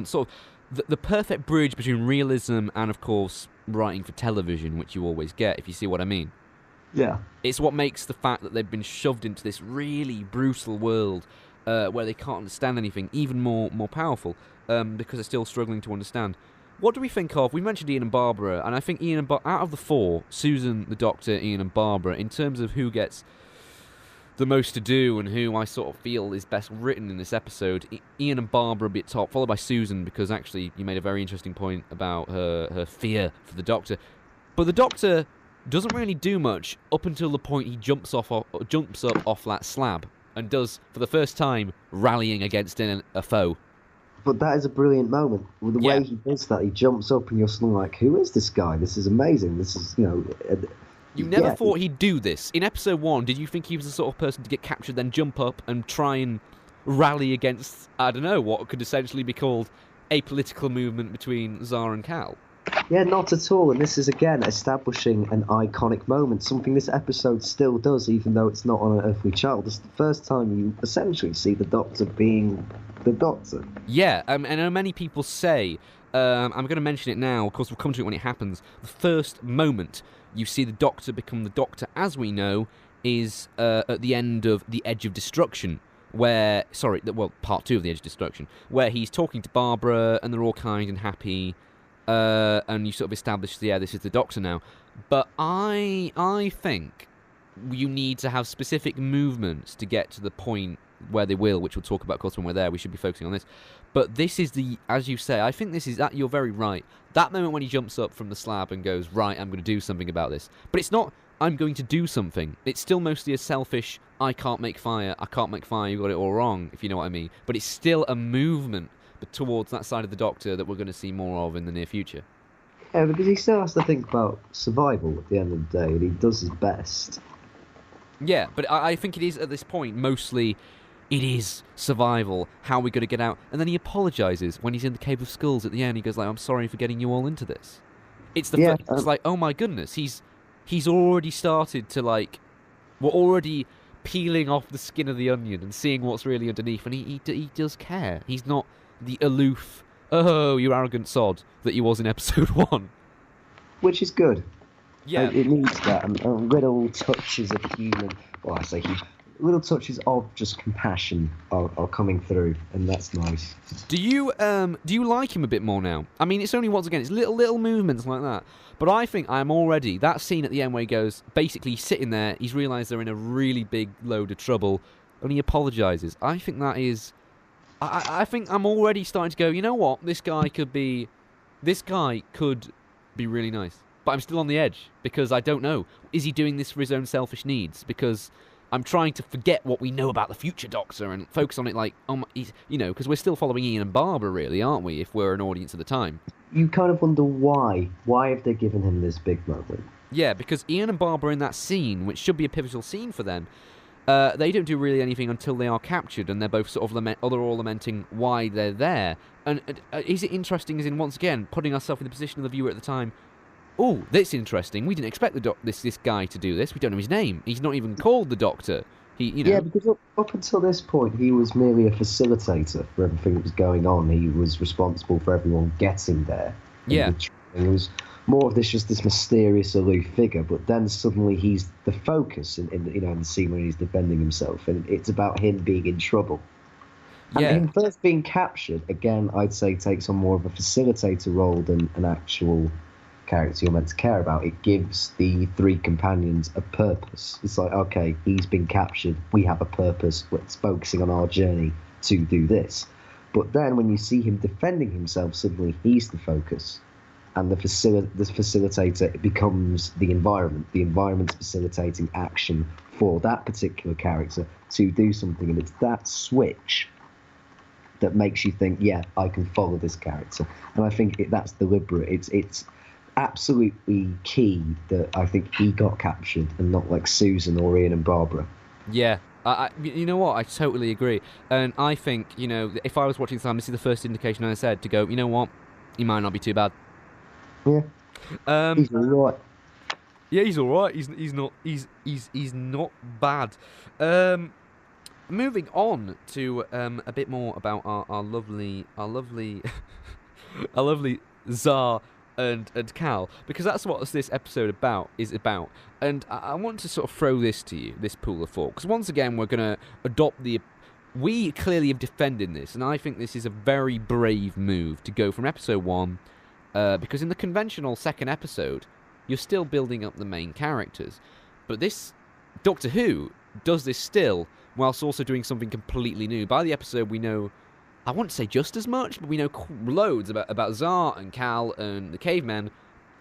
sort of the perfect bridge between realism and, of course, writing for television, which you always get, if you see what I mean. Yeah. It's what makes the fact that they've been shoved into this really brutal world where they can't understand anything even more powerful, because they're still struggling to understand. What do we think of? We mentioned Ian and Barbara, and I think out of the four, Susan, the Doctor, Ian, and Barbara, in terms of who gets the most to do and who I sort of feel is best written in this episode, Ian and Barbara a bit top, followed by Susan, because actually you made a very interesting point about her fear for the Doctor. But the Doctor doesn't really do much up until the point he jumps up off that slab and does, for the first time, rallying against a foe. But that is a brilliant moment. With the way he does that, he jumps up and you're suddenly like, who is this guy? This is amazing. This is, You never thought he'd do this. In episode 1, did you think he was the sort of person to get captured, then jump up and try and rally against, I don't know, what could essentially be called a political movement between Zara and Cal? Yeah, not at all. And this is, again, establishing an iconic moment, something this episode still does, even though it's not on an earthly child. It's the first time you essentially see the Doctor being the Doctor. Yeah, and I know many people say, I'm going to mention it now, of course we'll come to it when it happens, the first moment you see the Doctor become the Doctor as we know is at the end of The Edge of Destruction, part 2 of The Edge of Destruction, where he's talking to Barbara and they're all kind and happy, and you sort of establish, this is the Doctor now. But I think you need to have specific movements to get to the point where they will, which we'll talk about, of course, when we're there. We should be focusing on this. But this is as you say, I think this is that. You're very right. That moment when he jumps up from the slab and goes, right, I'm going to do something about this. But it's not, I'm going to do something. It's still mostly a selfish, I can't make fire, you got it all wrong, if you know what I mean. But it's still a movement towards that side of the Doctor that we're going to see more of in the near future. Yeah, because he still has to think about survival at the end of the day, and he does his best. Yeah, but I think it is, at this point, mostly it is survival, how are we going to get out? And then he apologises when he's in the Cave of Skulls at the end. He goes like, I'm sorry for getting you all into this. It's it's like, oh my goodness, he's already started to, like, we're already peeling off the skin of the onion and seeing what's really underneath, and he does care. He's not the aloof, oh, you arrogant sod, that he was in episode 1. Which is good. Yeah. It needs that, and little touches of little touches of just compassion are coming through, and that's nice. Do you like him a bit more now? I mean, it's only, once again, it's little movements like that. But I think I'm already, that scene at the end where he goes, basically sitting there, he's realised they're in a really big load of trouble, and he apologises. I think that is, I think I'm already starting to go, you know what, this guy could be really nice. But I'm still on the edge, because I don't know. Is he doing this for his own selfish needs? Because I'm trying to forget what we know about the future Doctor and focus on it like, because we're still following Ian and Barbara, really, aren't we, if we're an audience at the time? You kind of wonder why. Why have they given him this big moment? Yeah, because Ian and Barbara in that scene, which should be a pivotal scene for them, they don't do really anything until they are captured, and they're both sort of they're all lamenting why they're there. And is it interesting, as in, once again, putting ourselves in the position of the viewer at the time, oh, that's interesting. We didn't expect this guy to do this. We don't know his name. He's not even called the Doctor. Yeah, because up until this point, he was merely a facilitator for everything that was going on. He was responsible for everyone getting there. Yeah. It was more of just this mysterious, aloof figure. But then suddenly he's the focus in the scene when he's defending himself, and it's about him being in trouble. Yeah. And him first being captured, again, I'd say takes on more of a facilitator role than an actual character you're meant to care about. It gives the three companions a purpose. It's like, okay, he's been captured, we have a purpose, we're focusing on our journey to do this. But then when you see him defending himself, suddenly he's the focus. and the facilitator becomes the environment. The environment's facilitating action for that particular character to do something, and it's that switch that makes you think, yeah, I can follow this character. And I think that's deliberate. It's absolutely key that I think he got captured and not like Susan or Ian and Barbara. Yeah. You know what? I totally agree. And I think, if I was watching Sam, this is the first indication I said to go, you know what? He might not be too bad. Yeah. He's all right. Yeah, he's all right. He's not bad. Moving on to a bit more about our lovely our lovely Tsar and Cal, because that's what this episode is about. And I want to sort of throw this to you, this pool of thought, because once again we're going to adopt we clearly have defended this, and I think this is a very brave move to go from episode 1, because in the conventional second episode you're still building up the main characters, but this Doctor Who does this still whilst also doing something completely new. By the episode we know, I won't say just as much, but we know loads about Tsar and Cal and the cavemen,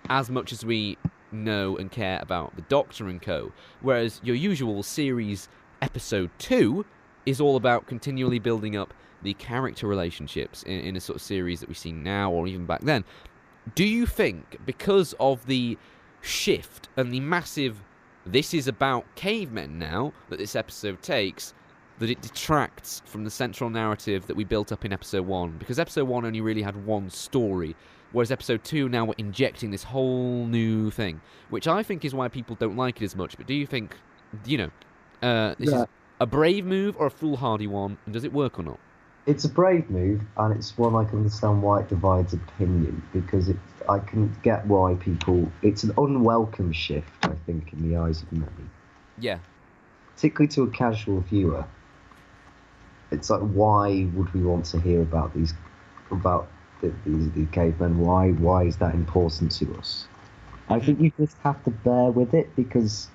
as much as we know and care about the Doctor and co. Whereas your usual series episode 2 is all about continually building up the character relationships in a sort of series that we see now or even back then. Do you think, because of the shift and the massive "this is about cavemen now" that this episode takes, that it detracts from the central narrative that we built up in episode 1? Because episode 1 only really had one story, whereas episode 2 now we're injecting this whole new thing, which I think is why people don't like it as much. But do you think, this is a brave move or a foolhardy one, and does it work or not? It's a brave move, and it's one I can understand why it divides opinion, because I can get why people... It's an unwelcome shift, I think, in the eyes of many. Yeah. Particularly to a casual viewer. It's like, why would we want to hear about these cavemen? Why is that important to us? I think you just have to bear with it, because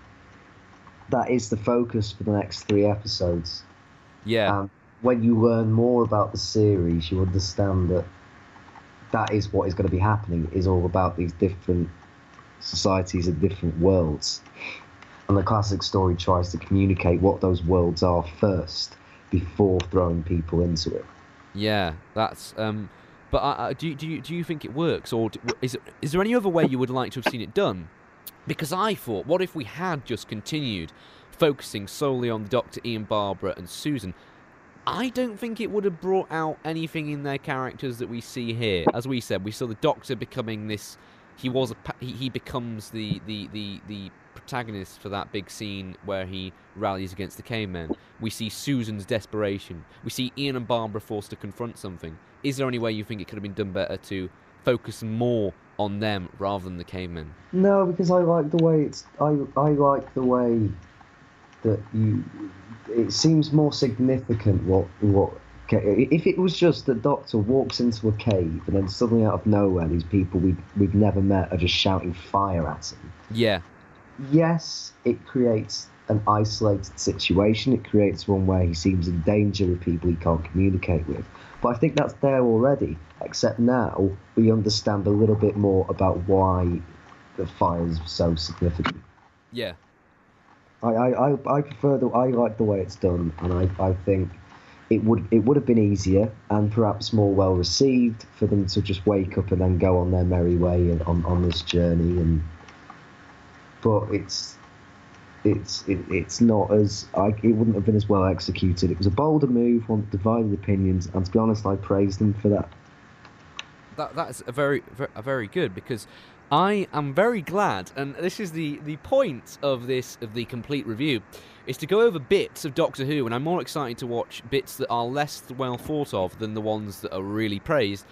that is the focus for the next 3 episodes. Yeah. When you learn more about the series, you understand that is what is going to be happening, is all about these different societies and different worlds. And the classic story tries to communicate what those worlds are first, before throwing people into it. Yeah, that's... But do you think it works, or is there any other way you would like to have seen it done? Because I thought, what if we had just continued focusing solely on the Doctor, Ian, Barbara, and Susan? I don't think it would have brought out anything in their characters that we see here. As we said, we saw the Doctor becoming this... He becomes the protagonist for that big scene where he rallies against the cavemen. We see Susan's desperation. We see Ian and Barbara forced to confront something. Is there any way you think it could have been done better to focus more on them rather than the cavemen? No, because I like the way I like the way that it seems more significant what if it was just the Doctor walks into a cave and then suddenly out of nowhere these people we've never met are just shouting fire at him. Yeah. Yes, it creates an isolated situation. It creates one where he seems in danger with people he can't communicate with. But I think that's there already, except now we understand a little bit more about why the fire is so significant. Yeah. I prefer I like the way it's done, and I think it would have been easier and perhaps more well received for them to just wake up and then go on their merry way and on this journey. But it's not as it wouldn't have been as well executed. It was a bolder move, one that divided opinions, and to be honest, I praised them for that. That's a very good, because I am very glad, and this is the point of the complete review, is to go over bits of Doctor Who, and I'm more excited to watch bits that are less well thought of than the ones that are really praised,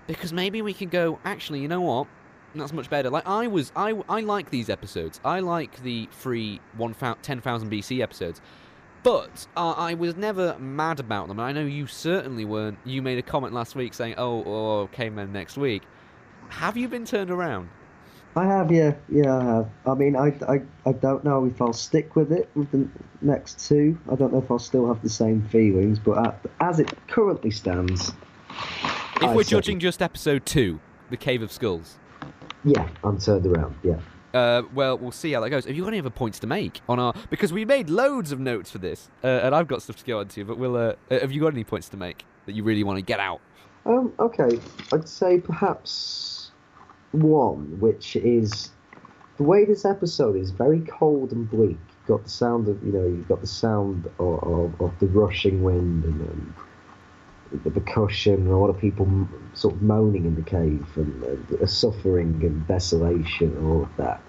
because maybe we can go, actually, you know what? That's much better. Like I like these episodes. I like the free 10,000 BC episodes, but I was never mad about them. And I know you certainly weren't. You made a comment last week saying, "Oh, cavemen next week." Have you been turned around? I have, yeah, I have. I mean, I don't know if I'll stick with it with the next 2. I don't know if I'll still have the same feelings, but as it currently stands, if we're judging just episode 2, the Cave of Skulls. Yeah, I'm turned around. Yeah. Well, we'll see how that goes. Have you got any other points to make on our? Because we made loads of notes for this, and I've got stuff to go on to. But we'll. Have you got any points to make that you really want to get out? Okay. I'd say perhaps one, which is the way this episode is very cold and bleak. You've got the sound of, you've got the sound of the rushing wind and the percussion and a lot of people sort of moaning in the cave and suffering and desolation and all of that.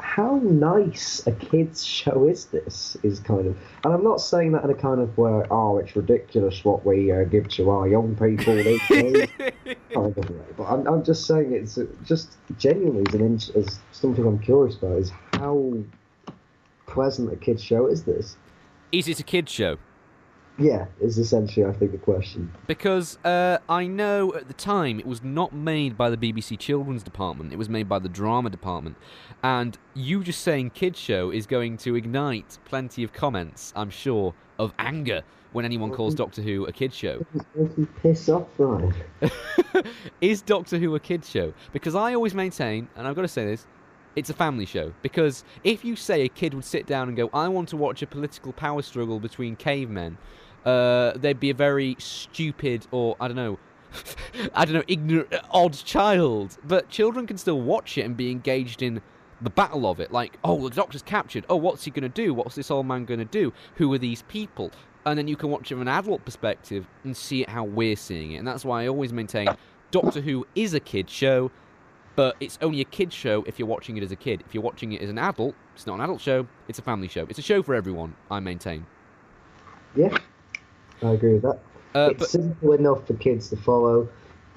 How nice a kids show is this? Is kind of, and I'm not saying that in a kind of where, oh, it's ridiculous what we give to our young people these days kind of way. But I'm just saying it's just genuinely as something I'm curious about is how pleasant a kids show is this? Is it a kids show? Yeah, is essentially, I think, the question. Because I know at the time it was not made by the BBC Children's Department, it was made by the Drama Department. And you just saying kids show is going to ignite plenty of comments, I'm sure, of anger when anyone calls Doctor Who a kids show. It's making piss off, Ryan. Is Doctor Who a kids show? Because I always maintain, and I've got to say this, it's a family show. Because if you say a kid would sit down and go, I want to watch a political power struggle between cavemen, they'd be a very stupid or, I don't know, ignorant, odd child. But children can still watch it and be engaged in the battle of it. Like, oh, the Doctor's captured. Oh, what's he going to do? What's this old man going to do? Who are these people? And then you can watch it from an adult perspective and see it how we're seeing it. And that's why I always maintain Doctor Who is a kid's show, but it's only a kid's show if you're watching it as a kid. If you're watching it as an adult, it's not an adult show, it's a family show. It's a show for everyone, I maintain. Yeah, I agree with that. It's simple enough for kids to follow.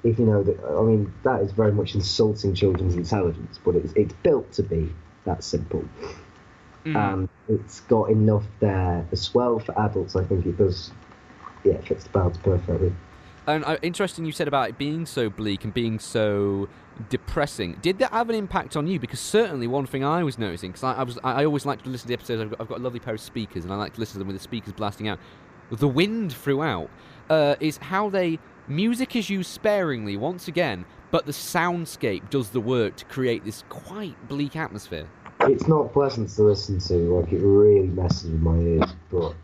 If that is very much insulting children's intelligence, but it's built to be that simple. And it's got enough there as well for adults. I think it does. Yeah, it fits the balance perfectly. And interesting you said about it being so bleak and being so depressing. Did that have an impact on you? Because certainly one thing I was noticing, because I always like to listen to the episodes. I've got a lovely pair of speakers, and I like to listen to them with the speakers blasting out. The wind throughout is how music is used sparingly once again, but the soundscape does the work to create this quite bleak atmosphere. It's not pleasant to listen to. Like, it really messes with my ears, but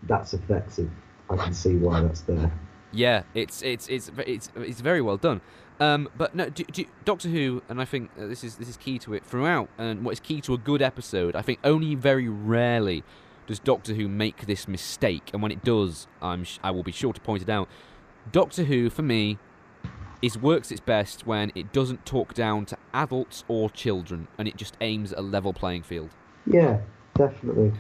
that's effective. I can see why that's there. Yeah, it's very well done. But no, Doctor Who, and I think this is key to it throughout, and what is key to a good episode. I think only very rarely does Doctor Who make this mistake, and when it does, I will be sure to point it out. Doctor Who, for me, works its best when it doesn't talk down to adults or children, and it just aims at a level playing field. Yeah, definitely.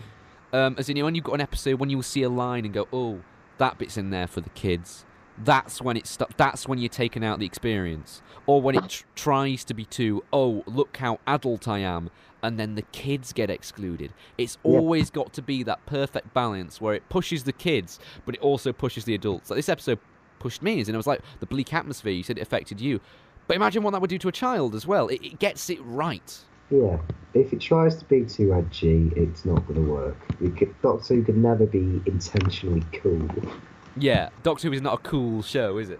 As in, when you've got an episode, when you will see a line and go, oh, that bit's in there for the kids. That's when that's when you're taking out the experience. Or when it tries to be too, oh, look how adult I am, and then the kids get excluded. It's always got to be that perfect balance where it pushes the kids, but it also pushes the adults. Like this episode pushed me, and it was like the bleak atmosphere. You said it affected you, but imagine what that would do to a child as well. It gets it right. Yeah, if it tries to be too edgy, it's not going to work. Doctor Who could never be intentionally cool. Yeah, Doctor Who is not a cool show, is it?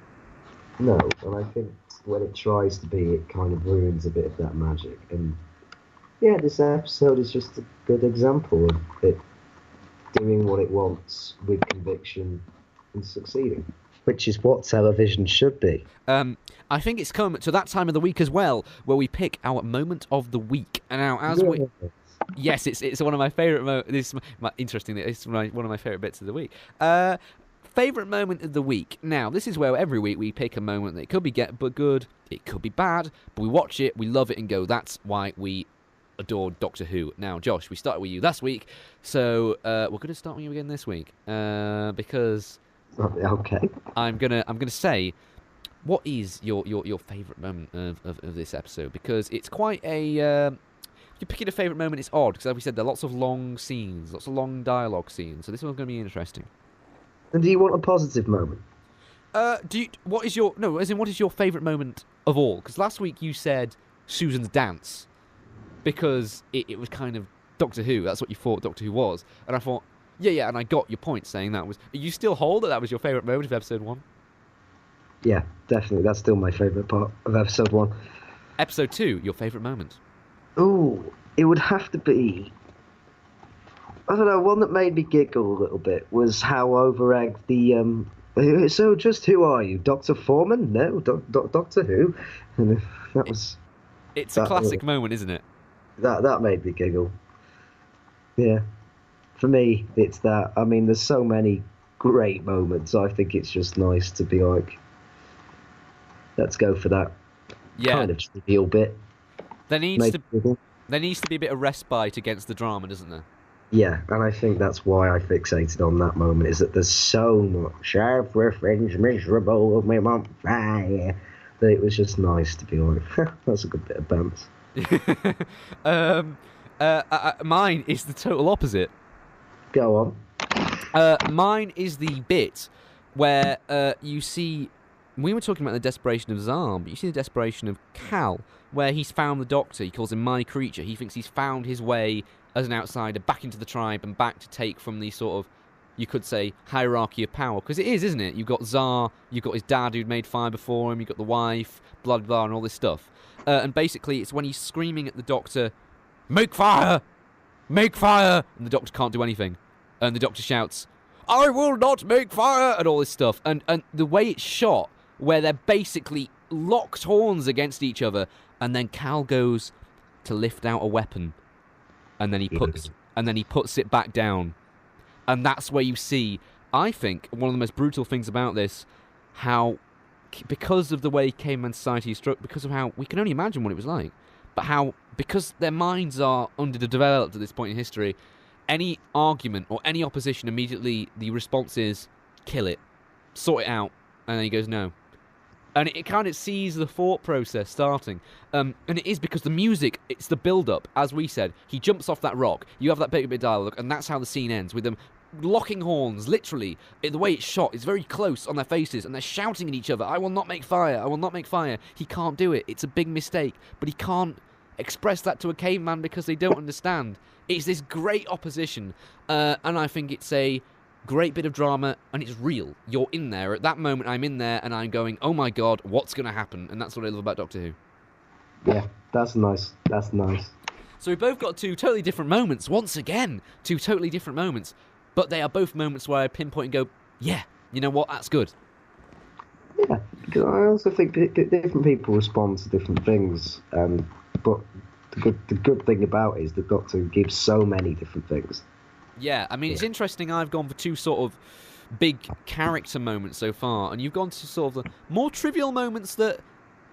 No, and I think when it tries to be, it kind of ruins a bit of that magic. And yeah, this episode is just a good example of it doing what it wants with conviction and succeeding. Which is what television should be. I think it's come to that time of the week as well, where we pick our moment of the week. And now, yes, it's one of my favourite moments. This is interesting. It's one of my favourite bits of the week. Favourite moment of the week. Now, this is where every week we pick a moment that could be good, it could be bad, but we watch it, we love it, and go, that's why we adore Doctor Who. Now, Josh, we started with you last week, so we're going to start with you again this week, because okay, I'm gonna say, what is your favourite moment of this episode? Because it's quite a if you're picking a favourite moment, it's odd, because as we said, there are lots of long scenes, lots of long dialogue scenes, so this one's going to be interesting. And do you want a positive moment? What is your favourite moment of all? Because last week you said Susan's dance, because it was kind of Doctor Who. That's what you thought Doctor Who was, and I thought, yeah, and I got your point saying that was. You still hold that was your favourite moment of episode 1? Yeah, definitely. That's still my favourite part of episode 1. Episode 2, your favourite moment? Ooh, it would have to be. I don't know. One that made me giggle a little bit was how overegged the. So, just who are you, Doctor Foreman? No, Doctor Who. And that was. It's a classic moment, isn't it? That made me giggle. Yeah, for me, it's that. I mean, there's so many great moments. I think it's just nice to be like, let's go for that kind of trivial bit. There needs to be a bit of respite against the drama, doesn't there? Yeah, and I think that's why I fixated on that moment, is that there's so much everything's miserable, we want fire, that it was just nice to be like, that's a good bit of bounce. Mine is the total opposite. Go on. Mine is the bit where you see... We were talking about the desperation of Zahn, but you see the desperation of Cal, where he's found the Doctor. He calls him my creature. He thinks he's found his way as an outsider back into the tribe and back to take from the sort of, you could say, hierarchy of power. Because it is, isn't it? You've got Zar, you've got his dad who'd made fire before him, you've got the wife, blah, blah, and all this stuff. And basically, it's when he's screaming at the Doctor, "Make fire! Make fire!" And the Doctor can't do anything. And the Doctor shouts, "I will not make fire!" and all this stuff. And the way it's shot, where they're basically locked horns against each other, and then Cal goes to lift out a weapon, and then he puts it back down, and that's where you see, I think, one of the most brutal things about this, how, because of the way caveman society is struck, because of how we can only imagine what it was like, but how, because their minds are underdeveloped at this point in history, any argument or any opposition, immediately the response is kill it, sort it out, and then he goes no. And it kind of sees the thought process starting. And it is because the music, it's the build-up. As we said, he jumps off that rock. You have that bit of dialogue, and that's how the scene ends, with them locking horns, literally. The way it's shot is very close on their faces, and they're shouting at each other, "I will not make fire, I will not make fire." He can't do it. It's a big mistake. But he can't express that to a caveman because they don't understand. It's this great opposition. And I think it's a great bit of drama, and it's real. You're in there. At that moment, I'm in there, and I'm going, oh my god, what's going to happen? And that's what I love about Doctor Who. Yeah, that's nice. That's nice. So we both got two totally different moments. Once again, two totally different moments. But they are both moments where I pinpoint and go, yeah, you know what, that's good. Yeah, because I also think different people respond to different things. But the good thing about it is the Doctor gives so many different things. Yeah, I mean, it's interesting. I've gone for two sort of big character moments so far, and you've gone to sort of the more trivial moments that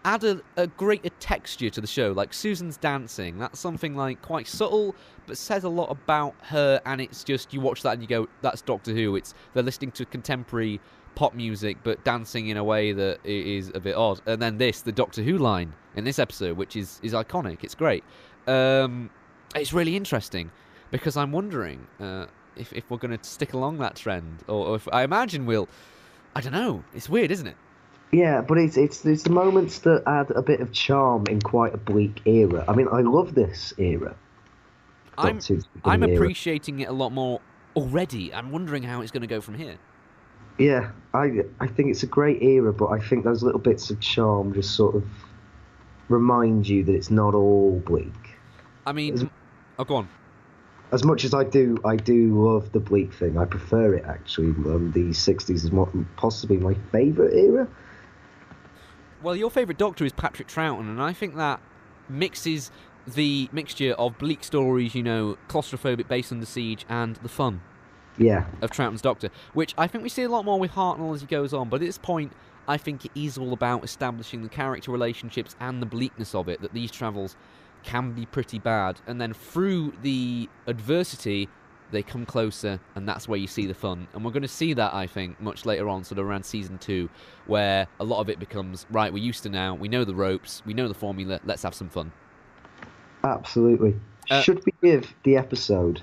add a greater texture to the show, like Susan's dancing. That's something like quite subtle, but says a lot about her, and it's just, you watch that and you go, that's Doctor Who. They're listening to contemporary pop music, but dancing in a way that is a bit odd. And then the Doctor Who line in this episode, which is iconic. It's great. It's really interesting. Because I'm wondering if we're going to stick along that trend, or if I imagine we'll. I don't know. It's weird, isn't it? Yeah, but it's the moments that add a bit of charm in quite a bleak era. I mean, I love this era. I'm appreciating it a lot more already. I'm wondering how it's going to go from here. Yeah, I think it's a great era, but I think those little bits of charm just sort of remind you that it's not all bleak. I mean, go on. As much as I do love the bleak thing. I prefer it, actually. The 60s is possibly my favourite era. Well, your favourite Doctor is Patrick Troughton, and I think that mixes the mixture of bleak stories, claustrophobic base under siege, and the fun of Troughton's Doctor, which I think we see a lot more with Hartnell as he goes on, but at this point, I think it is all about establishing the character relationships and the bleakness of it, that these travels can be pretty bad, and then through the adversity they come closer, and that's where you see the fun. And we're going to see that, I think, much later on, sort of around season 2, where a lot of it becomes, right, we're used to now, we know the ropes, we know the formula, let's have some fun. Absolutely. Should we give the episode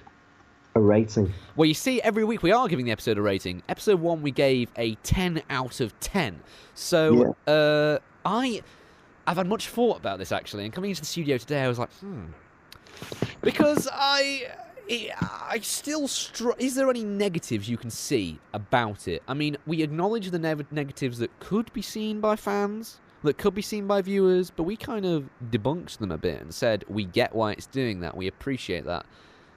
a rating? Well, you see, every week we are giving the episode a rating. Episode 1 we gave a 10 out of 10. So I've had much thought about this, actually, and coming into the studio today, I was like, because I still is there any negatives you can see about it? I mean, we acknowledge the negatives that could be seen by fans, that could be seen by viewers, but we kind of debunked them a bit and said we get why it's doing that, we appreciate that.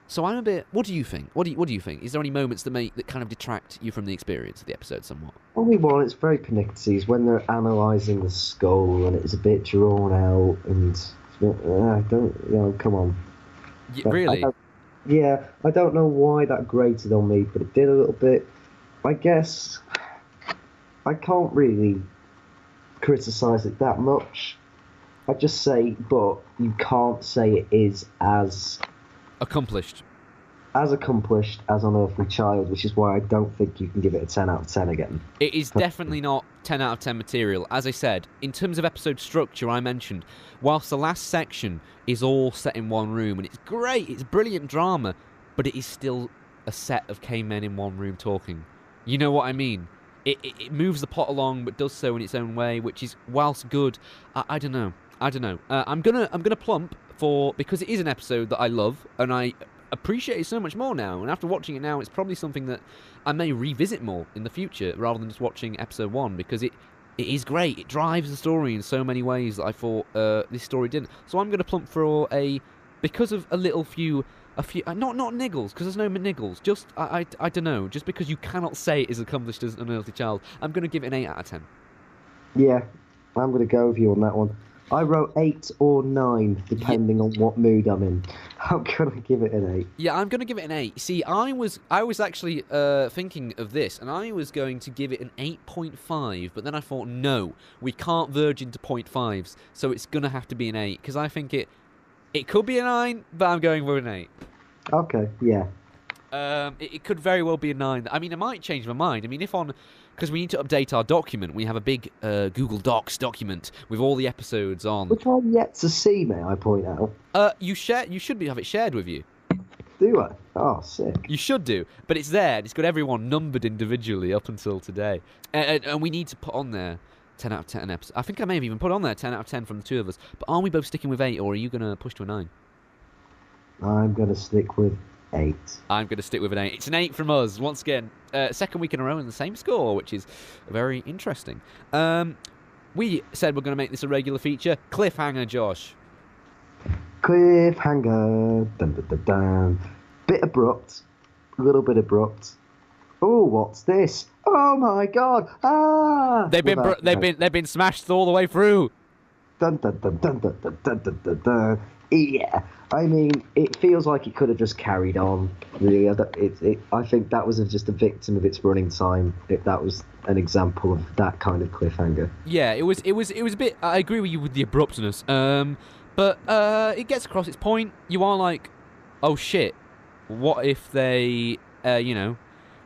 So I'm a bit. What do you think? What do you think? Is there any moments that kind of detract you from the experience of the episode somewhat? Only one. It's very pernickety is when they're analysing the skull and it's a bit drawn out and I don't. Come on. Really? I don't know why that grated on me, but it did a little bit. I guess I can't really criticise it that much. I just say, but you can't say it is as accomplished as Unearthly Child, which is why I don't think you can give it a 10 out of 10 again. It is definitely not 10 out of 10 material. As I said, in terms of episode structure, I mentioned, whilst the last section is all set in one room, and it's great, it's brilliant drama, but it is still a set of cavemen in one room talking. You know what I mean? It moves the plot along, but does so in its own way, which is, whilst good, I don't know. I'm gonna plump for, because it is an episode that I love and I appreciate it so much more now. And after watching it now, it's probably something that I may revisit more in the future rather than just watching episode 1, because it is great. It drives the story in so many ways that I thought this story didn't. So I'm gonna plump for because of a few. Not niggles, because there's no niggles. Just I don't know. Just because you cannot say it is accomplished as an Unearthly Child, I'm gonna give it an 8 out of 10. Yeah, I'm gonna go with you on that one. I wrote 8 or 9, depending on what mood I'm in. I'm gonna give it an 8. Yeah, I'm gonna give it an 8. See, I was actually thinking of this, and I was going to give it an 8.5, but then I thought, no, we can't verge into 0.5s, so it's gonna have to be an 8, because I think it could be a 9, but I'm going with an 8. Okay, yeah. It could very well be a 9. I mean, I might change my mind. I mean, because we need to update our document. We have a big Google Docs document with all the episodes on. Which I'm yet to see, may I point out? You should have it shared with you. Do I? Oh, sick. You should do, but it's there. And it's got everyone numbered individually up until today, and we need to put on there 10 out of 10 episodes. I think I may have even put on there 10 out of 10 from the two of us. But are we both sticking with 8, or are you going to push to a 9? I'm going to stick with 8. I'm going to stick with an 8. It's an 8 from us. Once again, second week in a row in the same score, which is very interesting. We said we're going to make this a regular feature. Cliffhanger, Josh. Cliffhanger. Dun, dun, dun, dun. Bit abrupt. A little bit abrupt. Oh, what's this? Oh my God! Ah! They've been smashed all the way through. Dun dun dun dun dun dun dun dun dun dun. Yeah, I mean, it feels like it could have just carried on. Really, I think that was just a victim of its running time. That was an example of that kind of cliffhanger. Yeah, it was a bit. I agree with you with the abruptness. But it gets across its point. You are like, oh shit, what if they,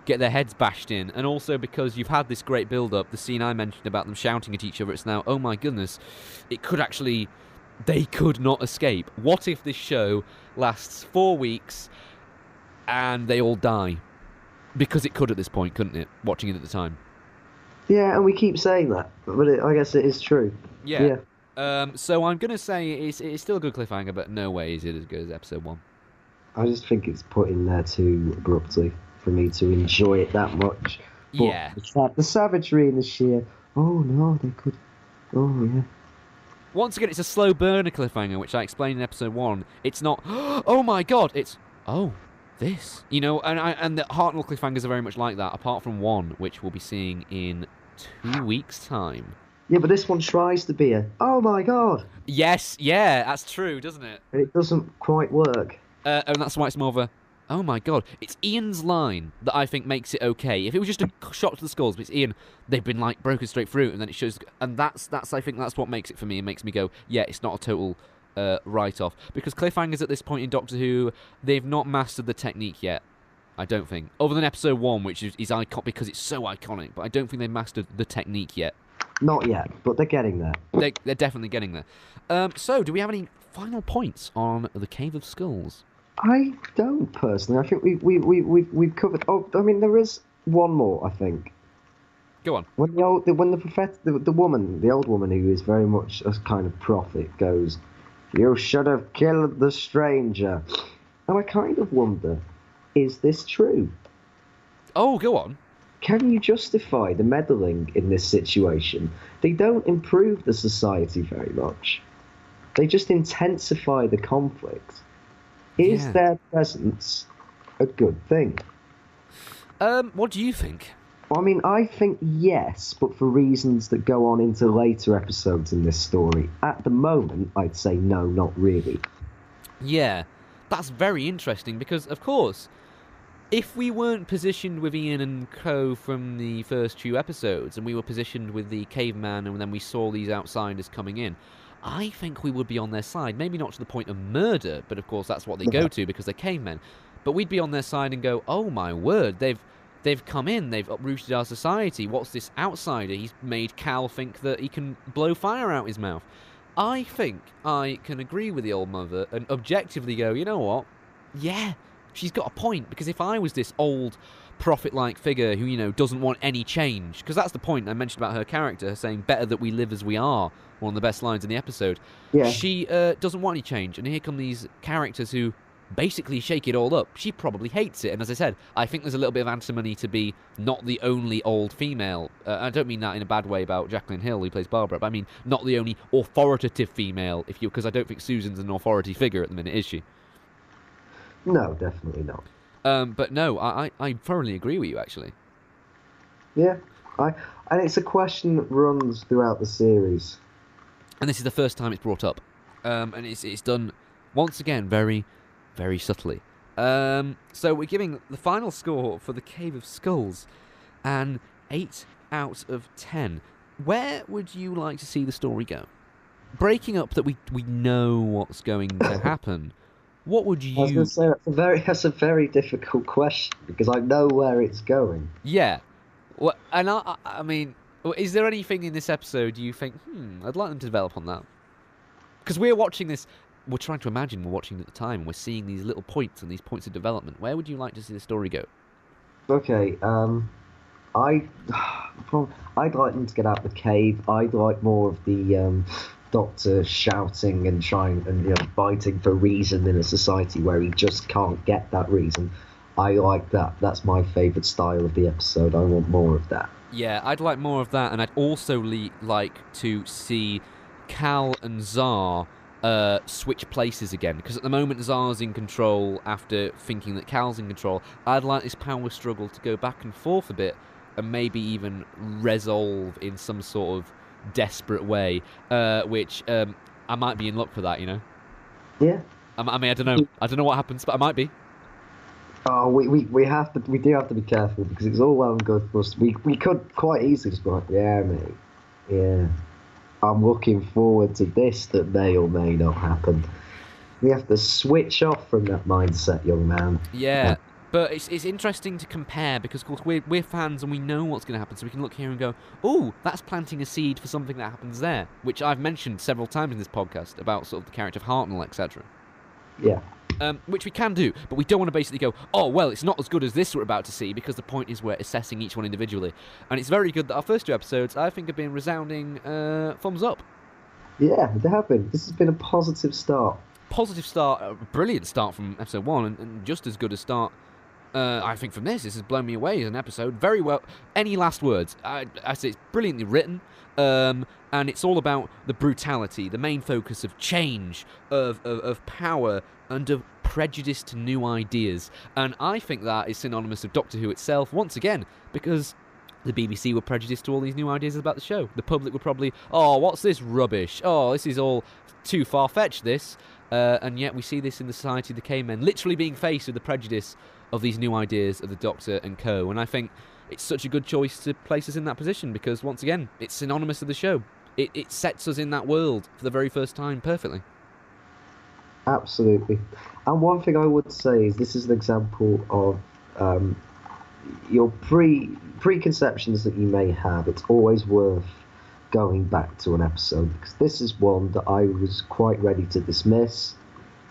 get their heads bashed in? And also because you've had this great build-up, the scene I mentioned about them shouting at each other, it's now, oh my goodness, they could not escape. What if this show lasts 4 weeks and they all die? Because it could at this point, couldn't it? Watching it at the time. Yeah, and we keep saying that, but I guess it is true. Yeah. So I'm going to say it's still a good cliffhanger, but no way is it as good as episode 1. I just think it's put in there too abruptly for me to enjoy it that much. But yeah. The savagery and the sheer, oh no, they could, oh yeah. Once again, it's a slow burner cliffhanger, which I explained in episode 1. It's not, oh my God, it's, oh, this. And the Hartnell cliffhangers are very much like that, apart from one, which we'll be seeing in 2 weeks' time. Yeah, but this one tries to be a, oh my God. Yes, yeah, that's true, doesn't it? And it doesn't quite work. And that's why it's more of a, oh my God. It's Ian's line that I think makes it okay. If it was just a shot to the skulls, but it's Ian, they've been like broken straight through, and then it shows, and that's I think that's what makes it for me, and makes me go, yeah, it's not a total write-off. Because cliffhangers at this point in Doctor Who, they've not mastered the technique yet, I don't think. Other than episode 1, which is iconic because it's so iconic, but I don't think they've mastered the technique yet. Not yet, but they're getting there. They're definitely getting there. So, do we have any final points on the Cave of Skulls? I don't personally. I think we've covered. Oh, I mean, there is one more. I think. Go on. When the old woman, the old woman who is very much a kind of prophet, goes, "You should have killed the stranger," and I kind of wonder, is this true? Oh, go on. can you justify the meddling in this situation? They don't improve the society very much. They just intensify the conflict. Is their presence a good thing? What do you think? I mean, I think yes, but for reasons that go on into later episodes in this story. At the moment, I'd say no, not really. Yeah, that's very interesting because, of course, if we weren't positioned with Ian and Co from the first few episodes, and we were positioned with the caveman, and then we saw these outsiders coming in, I think we would be on their side. Maybe not to the point of murder, but of course that's what they go to because they're cavemen. But we'd be on their side and go, oh my word, they've come in, they've uprooted our society. What's this outsider? He's made Cal think that he can blow fire out his mouth. I think I can agree with the old mother and objectively go, you know what? Yeah, she's got a point, because if I was this old prophet-like figure who, you know, doesn't want any change, because that's the point I mentioned about her character, her saying, better that we live as we are, one of the best lines in the episode. Yeah. She doesn't want any change, and here come these characters who basically shake it all up. She probably hates it, and as I said, I think there's a little bit of antimony to be not the only old female. I don't mean that in a bad way about Jacqueline Hill, who plays Barbara, but I mean not the only authoritative female, because I don't think Susan's an authority figure at the minute, is she? No, definitely not. But no, I thoroughly agree with you, actually. Yeah, and it's a question that runs throughout the series. And this is the first time it's brought up. And it's done, once again, very, very subtly. So we're giving the final score for the Cave of Skulls an 8 out of 10. Where would you like to see the story go? Breaking up that we know what's going to happen, what would you... I was going to say, that's a very difficult question, because I know where it's going. Yeah. Well, and I mean, is there anything in this episode you think, I'd like them to develop on that? Because we're watching this, we're trying to imagine we're watching at the time, and we're seeing these little points and these points of development. Where would you like to see the story go? Okay, I'd like them to get out of the cave. I'd like more of the Doctor shouting and trying and fighting for reason in a society where he just can't get that reason. I like that. That's my favourite style of the episode. I want more of that. Yeah, I'd like more of that, and I'd also like to see Cal and Zar switch places again, because at the moment Zar's in control after thinking that Cal's in control. I'd like this power struggle to go back and forth a bit, and maybe even resolve in some sort of desperate way, which I might be in luck for that, you know? Yeah. I mean, I don't know what happens, but I might be. Oh, we do have to be careful, because it's all well and good for us. We could quite easily just be like, yeah, mate, yeah, I'm looking forward to this that may or may not happen. We have to switch off from that mindset, young man. Yeah. But it's interesting to compare, because of course we're fans and we know what's going to happen, so we can look here and go, oh, that's planting a seed for something that happens there, which I've mentioned several times in this podcast about sort of the character of Hartnell, etc. Yeah. Which we can do, but we don't want to basically go, oh, well, it's not as good as this we're about to see, because the point is we're assessing each one individually. And it's very good that our first 2 episodes, I think, have been resounding thumbs up. Yeah, they have been. This has been a positive start. Positive start, a brilliant start from episode 1, and just as good a start, I think, from this. This has blown me away as an episode. Very well. Any last words? I say it's brilliantly written, and it's all about the brutality, the main focus of change, of power, and of prejudice to new ideas. And I think that is synonymous with Doctor Who itself, once again, because the BBC were prejudiced to all these new ideas about the show. The public were probably, oh, what's this rubbish? Oh, this is all too far-fetched, this. And yet we see this in the Society of the Cavemen, literally being faced with the prejudice of these new ideas of the Doctor and co. And I think it's such a good choice to place us in that position, because, once again, it's synonymous with the show. It sets us in that world for the very first time perfectly. Absolutely. And one thing I would say is this is an example of your preconceptions that you may have. It's always worth going back to an episode, because this is one that I was quite ready to dismiss.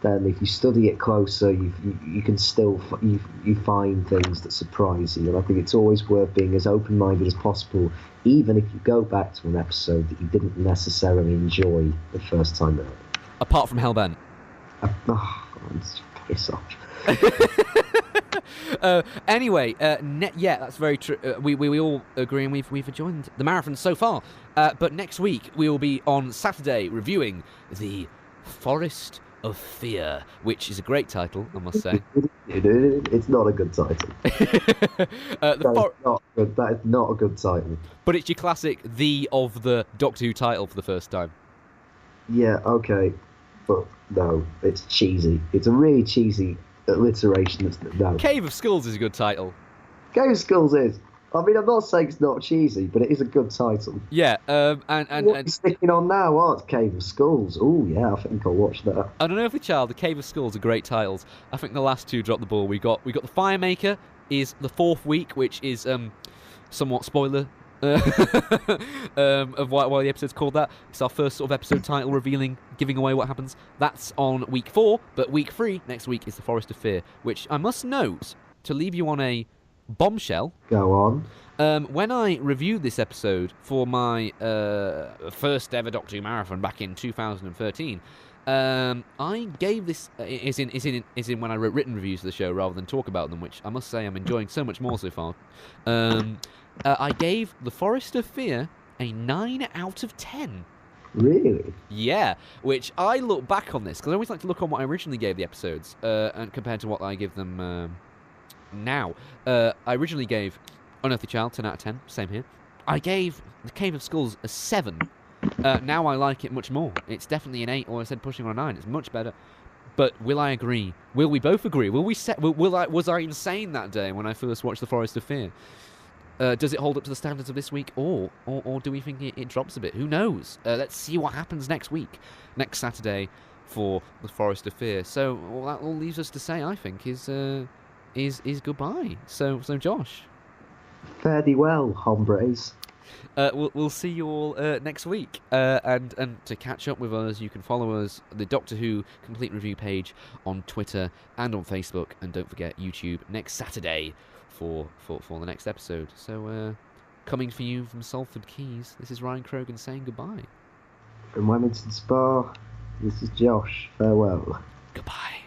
Then if you study it closer, you can still you find things that surprise you. And I think it's always worth being as open-minded as possible, even if you go back to an episode that you didn't necessarily enjoy the first time out. Apart from Hellbent. Oh, piss off. Anyway, yeah, that's very true. We all agree, and we've joined the marathon so far. But next week we will be on Saturday reviewing The Forest of Fear, which is a great title, I must say. It's not a good title. That is not a good title. But it's your classic of the Doctor Who title for the first time. Yeah, okay, but no, it's cheesy. It's a really cheesy alliteration. No. Cave of Skulls is a good title. Cave of Skulls is. I mean, I'm not saying it's not cheesy, but it is a good title. Yeah, What are you sticking on now? Oh, it's Cave of Skulls. Oh, yeah, I think I'll watch that. I don't know if the child, the Cave of Skulls are great titles. I think the last two dropped the ball. We got the Firemaker is the 4th week, which is somewhat spoiler of why the episode's called that. It's our first sort of episode title revealing, giving away what happens. That's on week 4, but week 3 next week is the Forest of Fear, which I must note to leave you on a bombshell. Go on. When I reviewed this episode for my first ever Doctor Who marathon back in 2013, I gave this is in when I wrote written reviews of the show rather than talk about them, which I must say I'm enjoying so much more so far. I gave The Forest of Fear a 9 out of 10. Really? Yeah, which I look back on this, because I always like to look on what I originally gave the episodes and compared to what I give them now. I originally gave Unearthly Child 10 out of 10, same here. I gave The Cave of Skulls a 7. Now I like it much more. It's definitely an 8, or I said pushing on a 9. It's much better. But will I agree? Will we both agree? Was I insane that day when I first watched The Forest of Fear? Does it hold up to the standards of this week, or do we think it drops a bit? Who knows? Let's see what happens next week, next Saturday, for The Forest of Fear. So all that all leaves us to say, I think, is goodbye. So Josh, fare thee well, hombres. We'll see you all next week. And to catch up with us, you can follow us, the Doctor Who Complete Review page on Twitter and on Facebook, and don't forget YouTube next Saturday for the next episode. So coming for you from Salford Keys, this is Ryan Croughan saying goodbye. From Wellington Spa, this is Josh. Farewell. Goodbye.